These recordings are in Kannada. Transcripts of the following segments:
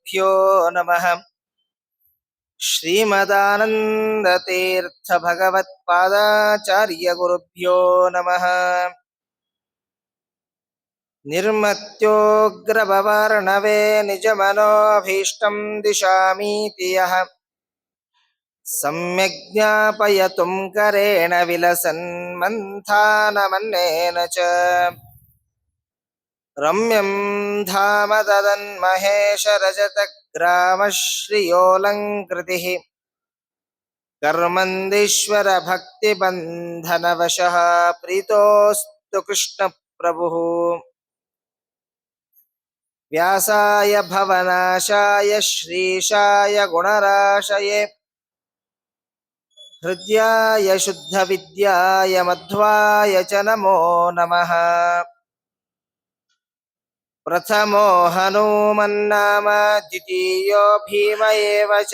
ಶ್ರೀಗುರುಭ್ಯೋ ನಮಃ. ಶ್ರೀಮದಾನಂದತೀರ್ಥ ಭಗವತ್ಪಾದಾಚಾರ್ಯ ಗುರುಭ್ಯೋ ನಮಃ. ನಿರ್ಮತ್ಯೋಗ್ರಭವಾರ್ಣವೇ ನಿಜಮನೋಭೀಷ್ಟಂ ದಿಶಾಮೀತಿ ಯಃ ಸಮ್ಯಕ್ ಜ್ಞಾಪಯತುಂ ಕರೇಣ ವಿಲಸನ್ ಮಂಥಾನಮನ್ನೇನ ಚ ರಮ್ಯಂ ಧಾಮ ತದನ್ಮಹೇಶ ರಜತಗ್ರಾಮ ಶ್ರಿಯೋಲಂಕೃತಿಃ ಕರ್ಮಂದೀಶ್ವರ ಭಕ್ತಿ ಬಂಧನವಶಃ ಪ್ರೀತೋಸ್ತು ಕೃಷ್ಣ ಪ್ರಭುಃ. ವ್ಯಾಸಾಯ ಭವನಾಶಾಯ ಶ್ರೀಶಾಯ ಗುಣರಾಶಯೇ ಹೃದ್ಯಾಯ ಶುದ್ಧ ವಿದ್ಯಾಯ ಮಧ್ವಾಯ ಚ ನಮೋ ನಮಃ. ಪ್ರಥಮೋ ಹನುಮನ್ನಾಮ ದ್ವಿತೀಯೋ ಭೀಮ ಏವ ಚ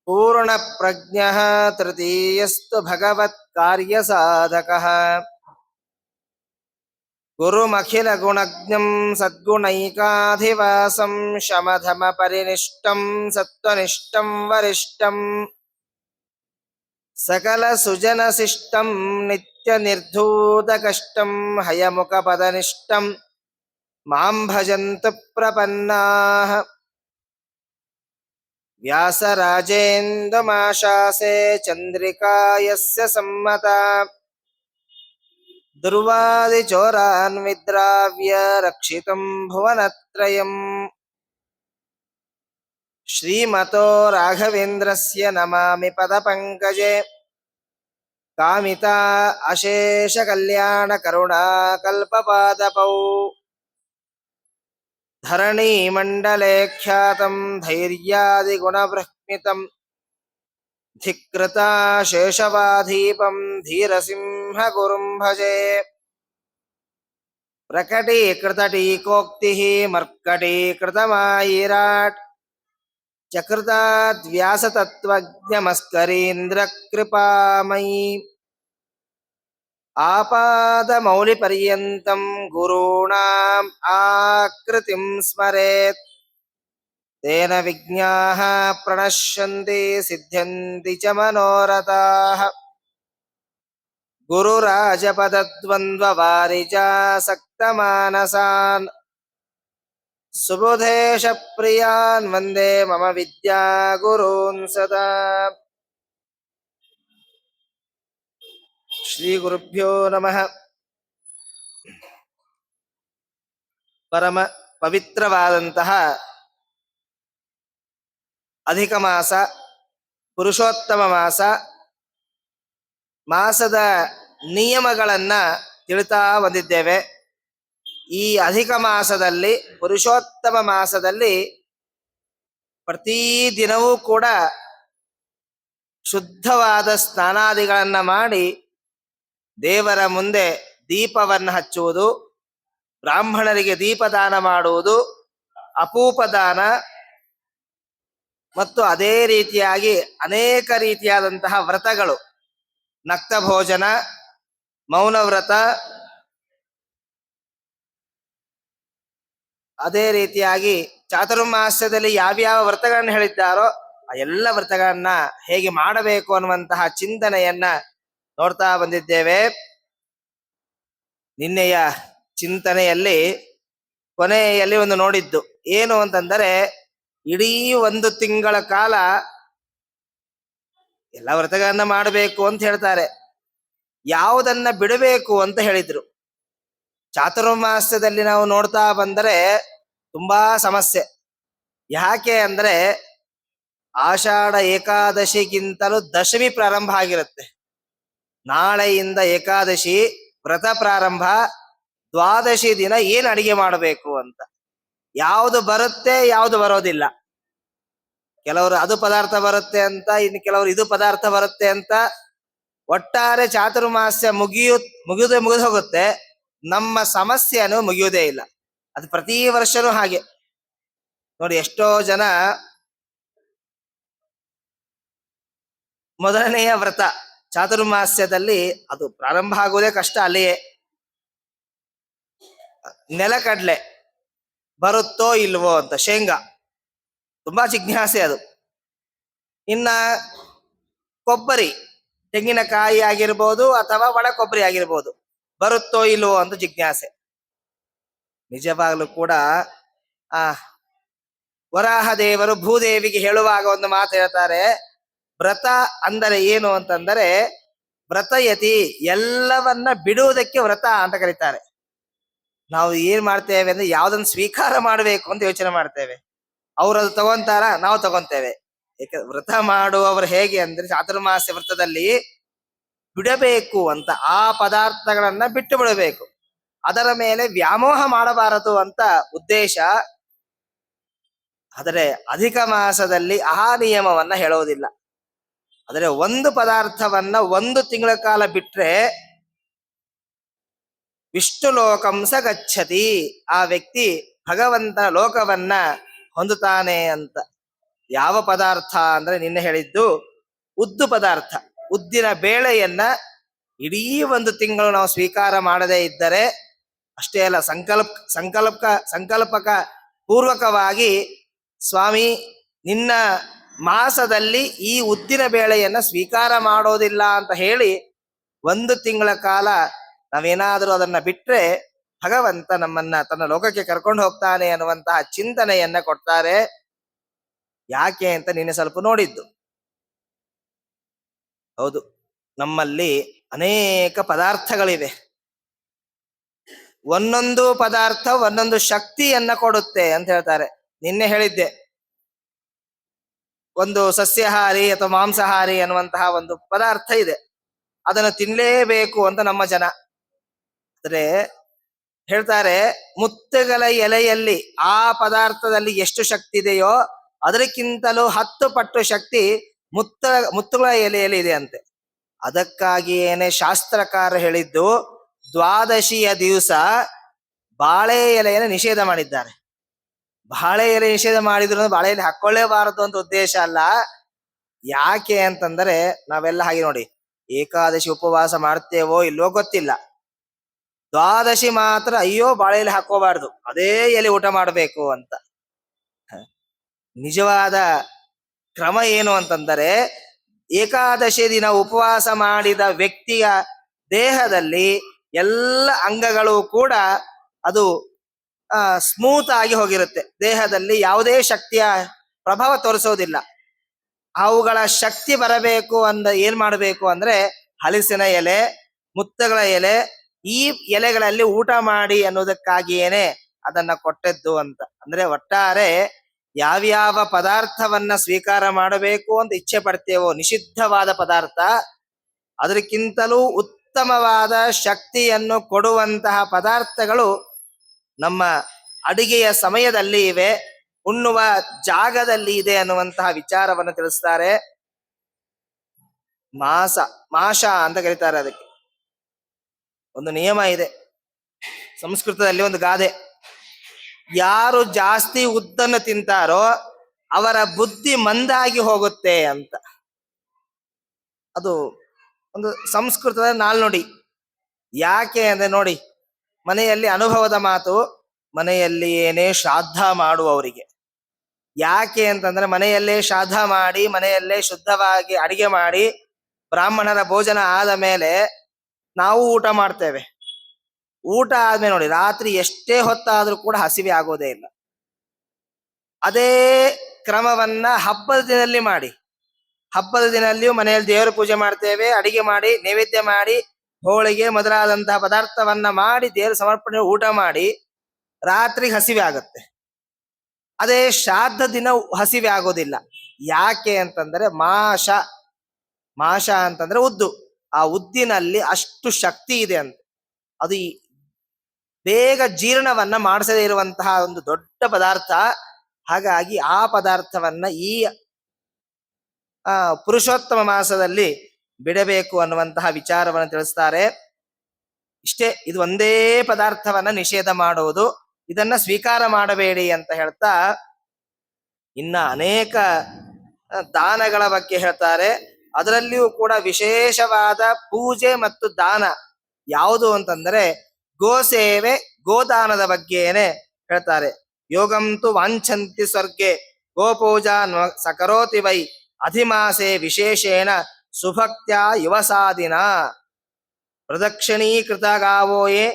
ಪೂರ್ಣ ಪ್ರಜ್ಞಃ ತೃತೀಯಸ್ತು ಭಗವತ್ ಕಾರ್ಯ ಸಾಧಕಃ. ಗುರುಮಖಿಲ ಗುಣಜ್ಞಂ ಸದ್ಗುಣೈಕಾಧಿವಾಸಂ ಶಮಧಮ ಪರಿನಿಷ್ಠಂ ಸತ್ವನಿಷ್ಠಂ ವರಿಷ್ಠಂ ಸಕಲ ಸುಜನ ಶಿಷ್ಟಂ ನಿತ್ಯ ನಿರ್ಧೂತ ಕಷ್ಟಂ ಹಯಮುಖ ಪದನಿಷ್ಠಂ ಮಾಂ ಭಜಂತು ಪ್ರಪನ್ನಾಃ. ವ್ಯಾಸರಾಜೇಂದುಮಾಶಾಸೆ ಚಂದ್ರಿಕಾ ಯಸ್ಯ ಸಮ್ಮತಾ ದುರ್ವಾದಿಚೋರಾನ್ ವಿದ್ರಾವ್ಯ ರಕ್ಷಿತಂ ಭುವನತ್ರಯಂ. ಶ್ರೀಮತೋ ರಾಘವೇಂದ್ರಸ್ಯ ನಮಾಮಿ ಪದಪಂಕಜೇ ಕಾಮಿತಾ ಅಶೇಷ ಕಲ್ಯಾಣ ಕರುಣಾ ಕಲ್ಪಪಾದಪೌ. ಧರಣೀ ಮಂಡಲೆ ಖ್ಯಾತಂ ಧೈರ್ಯಾದಿ ಗುಣಬೃಹ್ಮಿತಂ ಧಿಕ್ೃತಾ ಶೇಷವಾಧೀಪಂ ಧೀರಸಿಂಹ ಗುರುಂ ಭಜೆ. ಪ್ರಕಟೀಕೃತ ಟೀಕೋಕ್ತಿಃ ಮರ್ಕಟೀಕೃತಮಾಯಿರಾಟ್ ಚಕೃತಾದ್ ವ್ಯಾಸತತ್ವಜ್ಞಮಸ್ಕರೀಂದ್ರ ಕೃಪಾಮಯಿ. ಆಪಾದಮೌಲಿಪರ್ಯಂತಂ ಗುರುಣಾಂ ಆಕೃತಿಂ ಸ್ಮರೇತ್ ತೇನ ವಿಜ್ಞಾಃ ಪ್ರಣಶ್ಯಂತಿ ಸಿದ್ಧ್ಯಂತಿ ಚ ಮನೋರಥಾಃ. ಗುರುರಾಜಪದದ್ವಂದ್ವವಾರಿಜಾಸಕ್ತಮಾನಸಾನ್ ಸುಬುಧೇಶ ಪ್ರಿಯಾನ್ ವಂದೇ ಮಮ ವಿದ್ಯಾ ಗುರೂನ್ ಸದಾ. ಶ್ರೀ ಗುರುಭ್ಯೋ ನಮಃ. ಪರಮ ಪವಿತ್ರವಾದಂತಹ ಅಧಿಕ ಮಾಸ, ಪುರುಷೋತ್ತಮ ಮಾಸ, ಮಾಸದ ನಿಯಮಗಳನ್ನು ತಿಳಿತಾ ಬಂದಿದ್ದೇವೆ. ಈ ಅಧಿಕ ಮಾಸದಲ್ಲಿ, ಪುರುಷೋತ್ತಮ ಮಾಸದಲ್ಲಿ ಪ್ರತಿದಿನವೂ ಕೂಡ ಶುದ್ಧವಾದ ಸ್ನಾನಾದಿಗಳನ್ನು ಮಾಡಿ ದೇವರ ಮುಂದೆ ದೀಪವನ್ನು ಹಚ್ಚುವುದು, ಬ್ರಾಹ್ಮಣರಿಗೆ ದೀಪದಾನ ಮಾಡುವುದು ಅಪೂಪದಾನ, ಮತ್ತು ಅದೇ ರೀತಿಯಾಗಿ ಅನೇಕ ರೀತಿಯಾದಂತಹ ವ್ರತಗಳು, ನಕ್ತ ಭೋಜನ, ಮೌನವ್ರತ, ಅದೇ ರೀತಿಯಾಗಿ ಚಾತುರ್ಮಾಸ್ಯದಲ್ಲಿ ಯಾವ್ಯಾವ ವ್ರತಗಳನ್ನು ಹೇಳಿದ್ದಾರೋ ಆ ಎಲ್ಲ ವ್ರತಗಳನ್ನ ಹೇಗೆ ಮಾಡಬೇಕು ಅನ್ನುವಂತಹ ಚಿಂತನೆಯನ್ನ ನೋಡ್ತಾ ಬಂದಿದ್ದೇವೆ. ನಿನ್ನೆಯ ಚಿಂತನೆಯಲ್ಲಿ ಕೊನೆಯಲ್ಲಿ ಒಂದು ನೋಡಿದ್ದು ಏನು ಅಂತಂದರೆ, ಇಡೀ ಒಂದು ತಿಂಗಳ ಕಾಲ ಎಲ್ಲ ವ್ರತಗಳನ್ನ ಮಾಡಬೇಕು ಅಂತ ಹೇಳ್ತಾರೆ, ಯಾವುದನ್ನ ಬಿಡಬೇಕು ಅಂತ ಹೇಳಿದ್ರು. ಚಾತುರ್ಮಾಸ್ಯದಲ್ಲಿ ನಾವು ನೋಡ್ತಾ ಬಂದರೆ ತುಂಬಾ ಸಮಸ್ಯೆ. ಯಾಕೆ ಅಂದ್ರೆ ಆಷಾಢ ಏಕಾದಶಿಗಿಂತಲೂ ದಶಮಿ ಪ್ರಾರಂಭ ಆಗಿರುತ್ತೆ. ನಾಳೆಯಿಂದ ಏಕಾದಶಿ ವ್ರತ ಪ್ರಾರಂಭ. ದ್ವಾದಶಿ ದಿನ ಏನು ಅಡಿಗೆ ಮಾಡಬೇಕು ಅಂತ, ಯಾವುದು ಬರುತ್ತೆ ಯಾವುದು ಬರೋದಿಲ್ಲ. ಕೆಲವರು ಅದು ಪದಾರ್ಥ ಬರುತ್ತೆ ಅಂತ, ಇನ್ನು ಕೆಲವರು ಇದು ಪದಾರ್ಥ ಬರುತ್ತೆ ಅಂತ. ಒಟ್ಟಾರೆ ಚಾತುರ್ಮಾಸ್ಯ ಮುಗಿದು ಹೋಗುತ್ತೆ, ನಮ್ಮ ಸಮಸ್ಯೆನೂ ಮುಗಿಯುವುದೇ ಇಲ್ಲ. ಅದು ಪ್ರತಿ ವರ್ಷನೂ ಹಾಗೆ ನೋಡಿ. ಎಷ್ಟೋ ಜನ ಮೊದಲನೆಯ ವ್ರತ ಚಾತುರ್ಮಾಸ್ಯದಲ್ಲಿ ಅದು ಪ್ರಾರಂಭ ಆಗುವುದೇ ಕಷ್ಟ. ಅಲ್ಲಿಯೇ ನೆಲಕಡಲೆ ಬರುತ್ತೋ ಇಲ್ವೋ ಅಂತ. ಶೇಂಗಾ ತುಂಬಾ ಜಿಜ್ಞಾಸೆ ಅದು. ಇನ್ನ ಕೊಬ್ಬರಿ, ತೆಂಗಿನಕಾಯಿ ಆಗಿರ್ಬೋದು ಅಥವಾ ಒಣ ಕೊಬ್ಬರಿ ಆಗಿರ್ಬೋದು, ಬರುತ್ತೋ ಇಲ್ವೋ ಅಂತ ಜಿಜ್ಞಾಸೆ. ನಿಜವಾಗ್ಲೂ ಕೂಡ ಆ ವರಾಹ ದೇವರು ಭೂದೇವಿಗೆ ಹೇಳುವಾಗ ಒಂದು ಮಾತು ಹೇಳ್ತಾರೆ. ವ್ರತ ಅಂದರೆ ಏನು ಅಂತಂದರೆ ವ್ರತಯತಿ, ಎಲ್ಲವನ್ನ ಬಿಡುವುದಕ್ಕೆ ವ್ರತ ಅಂತ ಕರೀತಾರೆ. ನಾವು ಏನ್ ಮಾಡ್ತೇವೆ ಅಂದ್ರೆ ಯಾವ್ದನ್ನ ಸ್ವೀಕಾರ ಮಾಡಬೇಕು ಅಂತ ಯೋಚನೆ ಮಾಡ್ತೇವೆ. ಅವ್ರು ಅದು ತಗೊಂತಾರ, ನಾವು ತಗೊಂತೇವೆ. ಯಾಕಂದ್ರೆ ವ್ರತ ಮಾಡುವವರು ಹೇಗೆ ಅಂದ್ರೆ ಚಾತುರ್ಮಾಸ್ಯ ವ್ರತದಲ್ಲಿ ಬಿಡಬೇಕು ಅಂತ, ಆ ಪದಾರ್ಥಗಳನ್ನ ಬಿಟ್ಟು ಬಿಡಬೇಕು, ಅದರ ಮೇಲೆ ವ್ಯಾಮೋಹ ಮಾಡಬಾರದು ಅಂತ ಉದ್ದೇಶ. ಆದರೆ ಅಧಿಕ ಮಾಸದಲ್ಲಿ ಆ ನಿಯಮವನ್ನ ಹೇಳೋದಿಲ್ಲ. ಆದರೆ ಒಂದು ಪದಾರ್ಥವನ್ನ 1 ತಿಂಗಳ ಕಾಲ ಬಿಟ್ರೆ ವಿಷ್ಣು ಲೋಕಂಸ ಗಚ್ಚತಿ, ಆ ವ್ಯಕ್ತಿ ಭಗವಂತನ ಲೋಕವನ್ನ ಹೊಂದುತ್ತಾನೆ ಅಂತ. ಯಾವ ಪದಾರ್ಥ ಅಂದ್ರೆ ನಿನ್ನೆ ಹೇಳಿದ್ದು ಉದ್ದು ಪದಾರ್ಥ. ಉದ್ದಿನ ಬೇಳೆಯನ್ನ ಇಡೀ 1 ತಿಂಗಳು ನಾವು ಸ್ವೀಕಾರ ಮಾಡದೇ ಇದ್ದರೆ, ಅಷ್ಟೇ ಅಲ್ಲ, ಸಂಕಲ್ಪಕ ಪೂರ್ವಕವಾಗಿ ಸ್ವಾಮಿ ನಿನ್ನ ಮಾಸದಲ್ಲಿ ಈ ಉದ್ದಿನ ಬೇಳೆಯನ್ನ ಸ್ವೀಕಾರ ಮಾಡೋದಿಲ್ಲ ಅಂತ ಹೇಳಿ 1 ತಿಂಗಳ ಕಾಲ ನಾವೇನಾದರೂ ಅದನ್ನ ಬಿಟ್ರೆ ಭಗವಂತ ನಮ್ಮನ್ನ ತನ್ನ ಲೋಕಕ್ಕೆ ಕರ್ಕೊಂಡು ಹೋಗ್ತಾನೆ ಅನ್ನುವಂತಹ ಚಿಂತನೆಯನ್ನ ಕೊಡ್ತಾರೆ. ಯಾಕೆ ಅಂತ ನಿನ್ನೆ ಸ್ವಲ್ಪ ನೋಡಿದ್ದು. ಹೌದು, ನಮ್ಮಲ್ಲಿ ಅನೇಕ ಪದಾರ್ಥಗಳಿವೆ. ಒಂದೊಂದು ಪದಾರ್ಥ ಒಂದೊಂದು ಶಕ್ತಿಯನ್ನ ಕೊಡುತ್ತೆ ಅಂತ ಹೇಳ್ತಾರೆ. ನಿನ್ನೆ ಹೇಳಿದ್ದೆ, ಒಂದು ಸಸ್ಯಾಹಾರಿ ಅಥವಾ ಮಾಂಸಾಹಾರಿ ಅನ್ನುವಂತಹ ಒಂದು ಪದಾರ್ಥ ಇದೆ, ಅದನ್ನು ತಿನ್ಲೇಬೇಕು ಅಂತ ನಮ್ಮ ಜನ. ಅಂದ್ರೆ ಹೇಳ್ತಾರೆ, ಮುತ್ತುಗಳ ಎಲೆಯಲ್ಲಿ ಆ ಪದಾರ್ಥದಲ್ಲಿ ಎಷ್ಟು ಶಕ್ತಿ ಇದೆಯೋ ಅದಕ್ಕಿಂತಲೂ 10 ಪಟ್ಟು ಶಕ್ತಿ ಮುತ್ತುಗಳ ಎಲೆಯಲ್ಲಿ ಇದೆ ಅಂತೆ. ಅದಕ್ಕಾಗಿಯೇನೆ ಶಾಸ್ತ್ರಕಾರ ಹೇಳಿದ್ದು ದ್ವಾದಶಿಯ ದಿವಸ ಬಾಳೆ ಎಲೆಯನ್ನು ನಿಷೇಧ ಮಾಡಿದ್ದಾರೆ. ಬಾಳೆ ಎಲೆ ನಿಷೇಧ ಮಾಡಿದ್ರು ಬಾಳೆ ಎಲೆ ಹಾಕೊಳ್ಳೇಬಾರದು ಅಂತ ಉದ್ದೇಶ ಅಲ್ಲ. ಯಾಕೆ ಅಂತಂದ್ರೆ ನಾವೆಲ್ಲ ಹಾಗೆ ನೋಡಿ, ಏಕಾದಶಿ ಉಪವಾಸ ಮಾಡ್ತೇವೋ ಇಲ್ವೋ ಗೊತ್ತಿಲ್ಲ, ದ್ವಾದಶಿ ಮಾತ್ರ ಅಯ್ಯೋ ಬಾಳೆ ಎಲೆ ಹಾಕೋಬಾರ್ದು, ಅದೇ ಎಲೆ ಊಟ ಮಾಡಬೇಕು ಅಂತ. ನಿಜವಾದ ಕ್ರಮ ಏನು ಅಂತಂದರೆ, ಏಕಾದಶಿ ದಿನ ಉಪವಾಸ ಮಾಡಿದ ವ್ಯಕ್ತಿಯ ದೇಹದಲ್ಲಿ ಎಲ್ಲ ಅಂಗಗಳು ಕೂಡ ಅದು ಸ್ಮೂತ್ ಆಗಿ ಹೋಗಿರುತ್ತೆ. ದೇಹದಲ್ಲಿ ಯಾವುದೇ ಶಕ್ತಿಯ ಪ್ರಭಾವ ತೋರಿಸೋದಿಲ್ಲ. ಅವುಗಳ ಶಕ್ತಿ ಬರಬೇಕು ಏನ್ ಮಾಡಬೇಕು ಅಂದ್ರೆ ಹಲಸಿನ ಎಲೆ, ಮುತ್ತಗಳ ಎಲೆ, ಈ ಎಲೆಗಳಲ್ಲಿ ಊಟ ಮಾಡಿ ಅನ್ನೋದಕ್ಕಾಗಿಯೇನೆ ಅದನ್ನ ಕೊಟ್ಟದ್ದು ಅಂತ. ಅಂದ್ರೆ ಒಟ್ಟಾರೆ ಯಾವ್ಯಾವ ಪದಾರ್ಥವನ್ನ ಸ್ವೀಕಾರ ಮಾಡಬೇಕು ಅಂತ ಇಚ್ಛೆ ಪಡ್ತೇವೋ, ನಿಷಿದ್ಧವಾದ ಪದಾರ್ಥ, ಅದಕ್ಕಿಂತಲೂ ಉತ್ತಮವಾದ ಶಕ್ತಿಯನ್ನು ಕೊಡುವಂತಹ ಪದಾರ್ಥಗಳು ನಮ್ಮ ಅಡಿಗೆಯ ಸಮಯದಲ್ಲಿ ಇವೆ, ಉಣ್ಣುವ ಜಾಗದಲ್ಲಿ ಇದೆ ಅನ್ನುವಂತಹ ವಿಚಾರವನ್ನು ತಿಳಿಸ್ತಾರೆ. ಮಾಷ ಅಂತ ಕರೀತಾರೆ. ಅದಕ್ಕೆ ಒಂದು ನಿಯಮ ಇದೆ ಸಂಸ್ಕೃತದಲ್ಲಿ, ಒಂದು ಗಾದೆ, ಯಾರು ಜಾಸ್ತಿ ಉದ್ದನ್ನು ತಿಂತಾರೋ ಅವರ ಬುದ್ಧಿ ಮಂದಾಗಿ ಹೋಗುತ್ತೆ ಅಂತ. ಅದು ಒಂದು ಸಂಸ್ಕೃತದ ನಾಲ್ನುಡಿ. ಯಾಕೆ ಅಂದ್ರೆ ನೋಡಿ, ಮನೆಯಲ್ಲಿ ಅನುಭವದ ಮಾತು, ಮನೆಯಲ್ಲಿ ಏನೇ ಶ್ರಾದ್ದ ಮಾಡುವವರಿಗೆ, ಯಾಕೆ ಅಂತಂದ್ರೆ ಮನೆಯಲ್ಲೇ ಶ್ರಾದ್ದ ಮಾಡಿ ಮನೆಯಲ್ಲೇ ಶುದ್ಧವಾಗಿ ಅಡಿಗೆ ಮಾಡಿ ಬ್ರಾಹ್ಮಣರ ಭೋಜನ ಆದ ಮೇಲೆ ನಾವು ಊಟ ಮಾಡ್ತೇವೆ. ಊಟ ಆದ್ಮೇಲೆ ನೋಡಿ, ರಾತ್ರಿ ಎಷ್ಟೇ ಹೊತ್ತಾದ್ರೂ ಕೂಡ ಹಸಿವೆ ಆಗೋದೇ ಇಲ್ಲ. ಅದೇ ಕ್ರಮವನ್ನ ಹಬ್ಬದ ದಿನದಲ್ಲಿ ಮಾಡಿ. ಹಬ್ಬದ ದಿನಲ್ಲಿಯೂ ಮನೆಯಲ್ಲಿ ದೇವರ ಪೂಜೆ ಮಾಡ್ತೇವೆ, ಅಡಿಗೆ ಮಾಡಿ ನೈವೇದ್ಯ ಮಾಡಿ ಹೋಳಿಗೆ ಮೊದಲಾದಂತಹ ಪದಾರ್ಥವನ್ನ ಮಾಡಿ ದೇವರ ಸಮರ್ಪಣೆ ಊಟ ಮಾಡಿ ರಾತ್ರಿ ಹಸಿವೆ ಆಗುತ್ತೆ. ಅದೇ ಶ್ರಾದ್ದ ದಿನ ಹಸಿವೆ ಆಗೋದಿಲ್ಲ. ಯಾಕೆ ಅಂತಂದ್ರೆ ಮಾಷ ಅಂತಂದ್ರೆ ಉದ್ದು. ಆ ಉದ್ದಿನಲ್ಲಿ ಅಷ್ಟು ಶಕ್ತಿ ಇದೆ ಅಂತ. ಅದು ಬೇಗ ಜೀರ್ಣವನ್ನ ಮಾಡಿಸದೇ ಇರುವಂತಹ ಒಂದು ದೊಡ್ಡ ಪದಾರ್ಥ. ಹಾಗಾಗಿ ಆ ಪದಾರ್ಥವನ್ನ ಈ ಪುರುಷೋತ್ತಮ ಮಾಸದಲ್ಲಿ ಬಿಡಬೇಕು ಅನ್ನುವಂತಹ ವಿಚಾರವನ್ನು ತಿಳಿಸ್ತಾರೆ. ಇಷ್ಟೇ, ಇದು ಒಂದೇ ಪದಾರ್ಥವನ್ನ ನಿಷೇಧ ಮಾಡುವುದು, ಇದನ್ನ ಸ್ವೀಕಾರ ಮಾಡಬೇಡಿ ಅಂತ ಹೇಳ್ತಾ ಇನ್ನ ಅನೇಕ ದಾನಗಳ ಬಗ್ಗೆ ಹೇಳ್ತಾರೆ. ಅದರಲ್ಲಿಯೂ ಕೂಡ ವಿಶೇಷವಾದ ಪೂಜೆ ಮತ್ತು ದಾನ ಯಾವುದು ಅಂತಂದ್ರೆ ಗೋಸೇವೆ, ಗೋದಾನದ ಬಗ್ಗೆನೆ ಹೇಳ್ತಾರೆ. ಯೋಗಂ ತು ವಾಂಛಂತಿ ಸ್ವರ್ಗೆ ಗೋಪೂಜಾ ಸಕರೋತಿ ವೈ ಅಧಿಮಾಸೆ ವಿಶೇಷೇಣ ಸುಭಕ್ತ್ಯಾ ಯುವಸಾದಿನ ಪ್ರದಕ್ಷಿಣೀಕೃತ ಗಾವೋಯೇ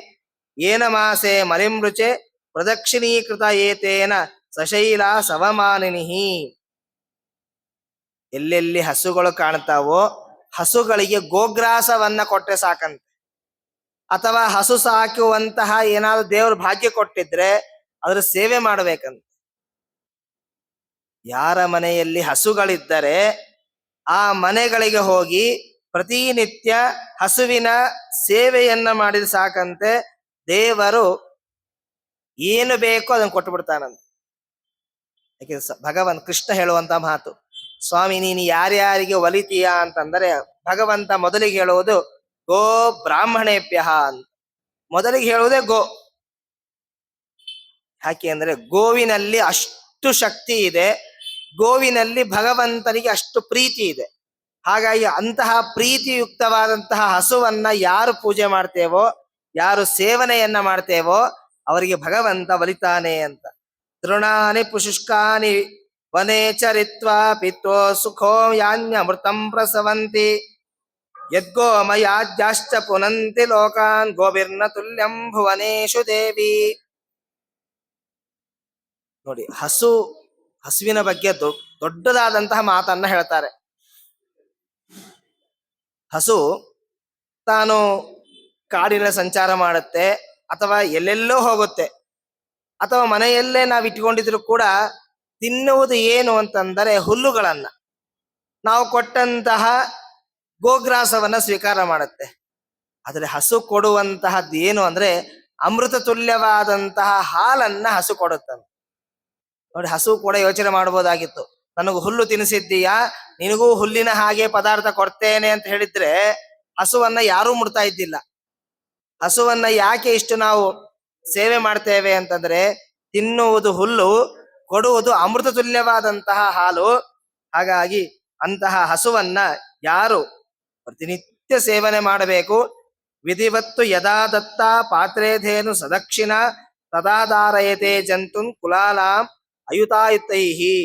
ಏನ ಮಾಸೆ ಮಲಿಮೃಚೆ ಪ್ರದಕ್ಷಿಣೀಕೃತ ಏತೇನ ಸಶೈಲ ಸವಮಾನಿನಿ. ಎಲ್ಲೆಲ್ಲಿ ಹಸುಗಳು ಕಾಣ್ತಾವೋ ಹಸುಗಳಿಗೆ ಗೋಗ್ರಾಸವನ್ನ ಕೊಟ್ಟರೆ ಸಾಕಂತೆ, ಅಥವಾ ಹಸು ಸಾಕುವಂತಹ ಏನಾದ್ರು ದೇವ್ರ ಭಾಗ್ಯ ಕೊಟ್ಟಿದ್ರೆ ಅದ್ರ ಸೇವೆ ಮಾಡಬೇಕಂತೆ. ಯಾರ ಮನೆಯಲ್ಲಿ ಹಸುಗಳಿದ್ದರೆ ಆ ಮನೆಗಳಿಗೆ ಹೋಗಿ ಪ್ರತಿನಿತ್ಯ ಹಸುವಿನ ಸೇವೆಯನ್ನ ಮಾಡಿದ ಸಾಕಂತೆ ದೇವರು ಏನು ಬೇಕೋ ಅದನ್ನು ಕೊಟ್ಟು ಬಿಡ್ತಾನಂತೆ. ಯಾಕೆ ಭಗವಂತ ಕೃಷ್ಣ ಹೇಳುವಂತ ಮಾತು, ಸ್ವಾಮಿ ನೀನು ಯಾರ್ಯಾರಿಗೆ ಒಲಿತೀಯಾ ಅಂತಂದರೆ ಭಗವಂತ ಮೊದಲಿಗೆ ಹೇಳುವುದು ಗೋ ಬ್ರಾಹ್ಮಣೇಭ್ಯ ಅಂತ. ಮೊದಲಿಗೆ ಹೇಳುವುದೇ ಗೋ. ಯಾಕೆ ಅಂದ್ರೆ ಗೋವಿನಲ್ಲಿ ಅಷ್ಟು ಶಕ್ತಿ ಇದೆ, ಗೋವಿನಲ್ಲಿ ಭಗವಂತನಿಗೆ ಅಷ್ಟು ಪ್ರೀತಿ ಇದೆ. ಹಾಗಾಗಿ ಅಂತಹ ಪ್ರೀತಿಯುಕ್ತವಾದಂತಹ ಹಸುವನ್ನ ಯಾರು ಪೂಜೆ ಮಾಡ್ತೇವೋ, ಯಾರು ಸೇವನೆಯನ್ನ ಮಾಡ್ತೇವೋ ಅವರಿಗೆ ಭಗವಂತ ಒಲಿತಾನೆ ಅಂತ. ತೃಣಾನಿ ಪುಷುಷ್ಕಾನಿ ವನೇ ಚರಿತ್ವಾ ಪಿತ್ವೋ ಸುಖೋ ಯಾನ್ಯಮೃತಂ ಪ್ರಸವಂತಿ ಯದ್ಗೋಮಯಾಜ್ಯಾಶ್ಚ ಪುನಂತಿ ಲೋಕಾನ್ ಗೋಬಿರ್ನ ತುಲ್ಯಂ ಭುವನೇಶು ದೇವಿ. ನೋಡಿ, ಹಸುವಿನ ಬಗ್ಗೆ ದೊಡ್ಡದಾದಂತಹ ಮಾತನ್ನ ಹೇಳ್ತಾರೆ. ಹಸು ತಾನು ಕಾಡಿನ ಸಂಚಾರ ಮಾಡುತ್ತೆ, ಅಥವಾ ಎಲ್ಲೆಲ್ಲೋ ಹೋಗುತ್ತೆ, ಅಥವಾ ಮನೆಯಲ್ಲೇ ನಾವು ಇಟ್ಕೊಂಡಿದ್ರು ಕೂಡ ತಿನ್ನುವುದು ಏನು ಅಂತಂದರೆ ಹುಲ್ಲುಗಳನ್ನ, ನಾವು ಕೊಟ್ಟಂತಹ ಗೋಗ್ರಾಸವನ್ನ ಸ್ವೀಕಾರ ಮಾಡುತ್ತೆ. ಆದರೆ ಹಸು ಕೊಡುವಂತಹದ್ದು ಏನು ಅಂದ್ರೆ ಅಮೃತ ತುಲ್ಯವಾದಂತಹ ಹಾಲನ್ನ ಹಸು ಕೊಡುತ್ತಂತೆ. ನೋಡಿ, ಹಸು ಕೂಡ ಯೋಚನೆ ಮಾಡ್ಬೋದಾಗಿತ್ತು, ನನಗೂ ಹುಲ್ಲು ತಿನ್ನಿಸಿದ್ದೀಯಾ, ನಿನಗೂ ಹುಲ್ಲಿನ ಹಾಗೆ ಪದಾರ್ಥ ಕೊಡ್ತೇನೆ ಅಂತ ಹೇಳಿದ್ರೆ ಹಸುವನ್ನ ಯಾರೂ ಮುಡ್ತಾ ಇದ್ದಿಲ್ಲ. ಹಸುವನ್ನ ಯಾಕೆ ಇಷ್ಟು ನಾವು ಸೇವೆ ಮಾಡ್ತೇವೆ ಅಂತಂದ್ರೆ ತಿನ್ನುವುದು ಹುಲ್ಲು, ಕೊಡುವುದು ಅಮೃತ ತುಲ್ಯವಾದಂತಹ ಹಾಲು. ಹಾಗಾಗಿ ಅಂತಹ ಹಸುವನ್ನ ಯಾರು ಪ್ರತಿನಿತ್ಯ ಸೇವನೆ ಮಾಡಬೇಕು. ವಿಧಿವತ್ತು ಯದಾ ದತ್ತ ಪಾತ್ರೇಧೇನು ಸದಕ್ಷಿಣ ತದಾ ಧಾರಯತೆ ಜಂತುನ್ ಕುಲಾಲಾಂ ಅಯುತಾಯುತೈಹಿ.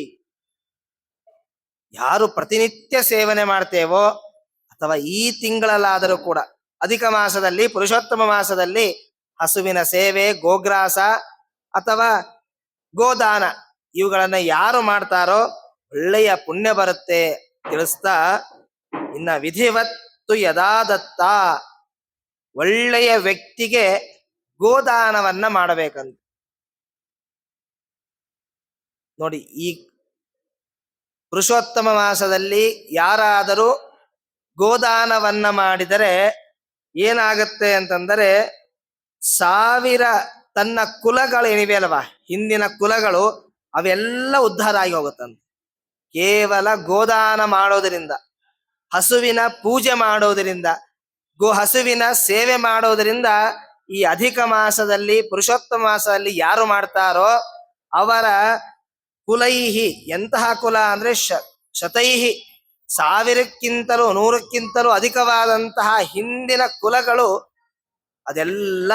ಯಾರು ಪ್ರತಿನಿತ್ಯ ಸೇವನೆ ಮಾಡ್ತೇವೋ, ಅಥವಾ ಈ ತಿಂಗಳಲ್ಲಾದರೂ ಕೂಡ ಅಧಿಕ ಮಾಸದಲ್ಲಿ, ಪುರುಷೋತ್ತಮ ಮಾಸದಲ್ಲಿ ಹಸುವಿನ ಸೇವೆ, ಗೋಗ್ರಾಸ ಅಥವಾ ಗೋದಾನ ಇವುಗಳನ್ನ ಯಾರು ಮಾಡ್ತಾರೋ ಒಳ್ಳೆಯ ಪುಣ್ಯ ಬರುತ್ತೆ ತಿಳಿಸ್ತಾ, ಇನ್ನ ವಿಧಿವತ್ತು ಯದಾದತ್ತ ಒಳ್ಳೆಯ ವ್ಯಕ್ತಿಗೆ ಗೋದಾನವನ್ನ ಮಾಡಬೇಕಂತ. ನೋಡಿ, ಈ ಪುರುಷೋತ್ತಮ ಮಾಸದಲ್ಲಿ ಯಾರಾದರೂ ಗೋದಾನವನ್ನ ಮಾಡಿದರೆ ಏನಾಗುತ್ತೆ ಅಂತಂದರೆ 1000 ತನ್ನ ಕುಲಗಳೇನಿವೆ ಅಲ್ವಾ, ಹಿಂದಿನ ಕುಲಗಳು ಅವೆಲ್ಲ ಉದ್ಧಾರ ಆಗಿ ಹೋಗುತ್ತಂತೆ. ಕೇವಲ ಗೋದಾನ ಮಾಡೋದರಿಂದ, ಹಸುವಿನ ಪೂಜೆ ಮಾಡೋದರಿಂದ, ಹಸುವಿನ ಸೇವೆ ಮಾಡೋದರಿಂದ ಈ ಅಧಿಕ ಮಾಸದಲ್ಲಿ, ಪುರುಷೋತ್ತಮ ಮಾಸದಲ್ಲಿ ಯಾರು ಮಾಡ್ತಾರೋ ಅವರ ಕುಲೈಹಿ, ಎಂತಹ ಕುಲ ಅಂದ್ರೆ ಶತೈಹಿ, 1000ಕ್ಕಿಂತಲೂ 100ಕ್ಕಿಂತಲೂ ಅಧಿಕವಾದಂತಹ ಹಿಂದಿನ ಕುಲಗಳು ಅದೆಲ್ಲ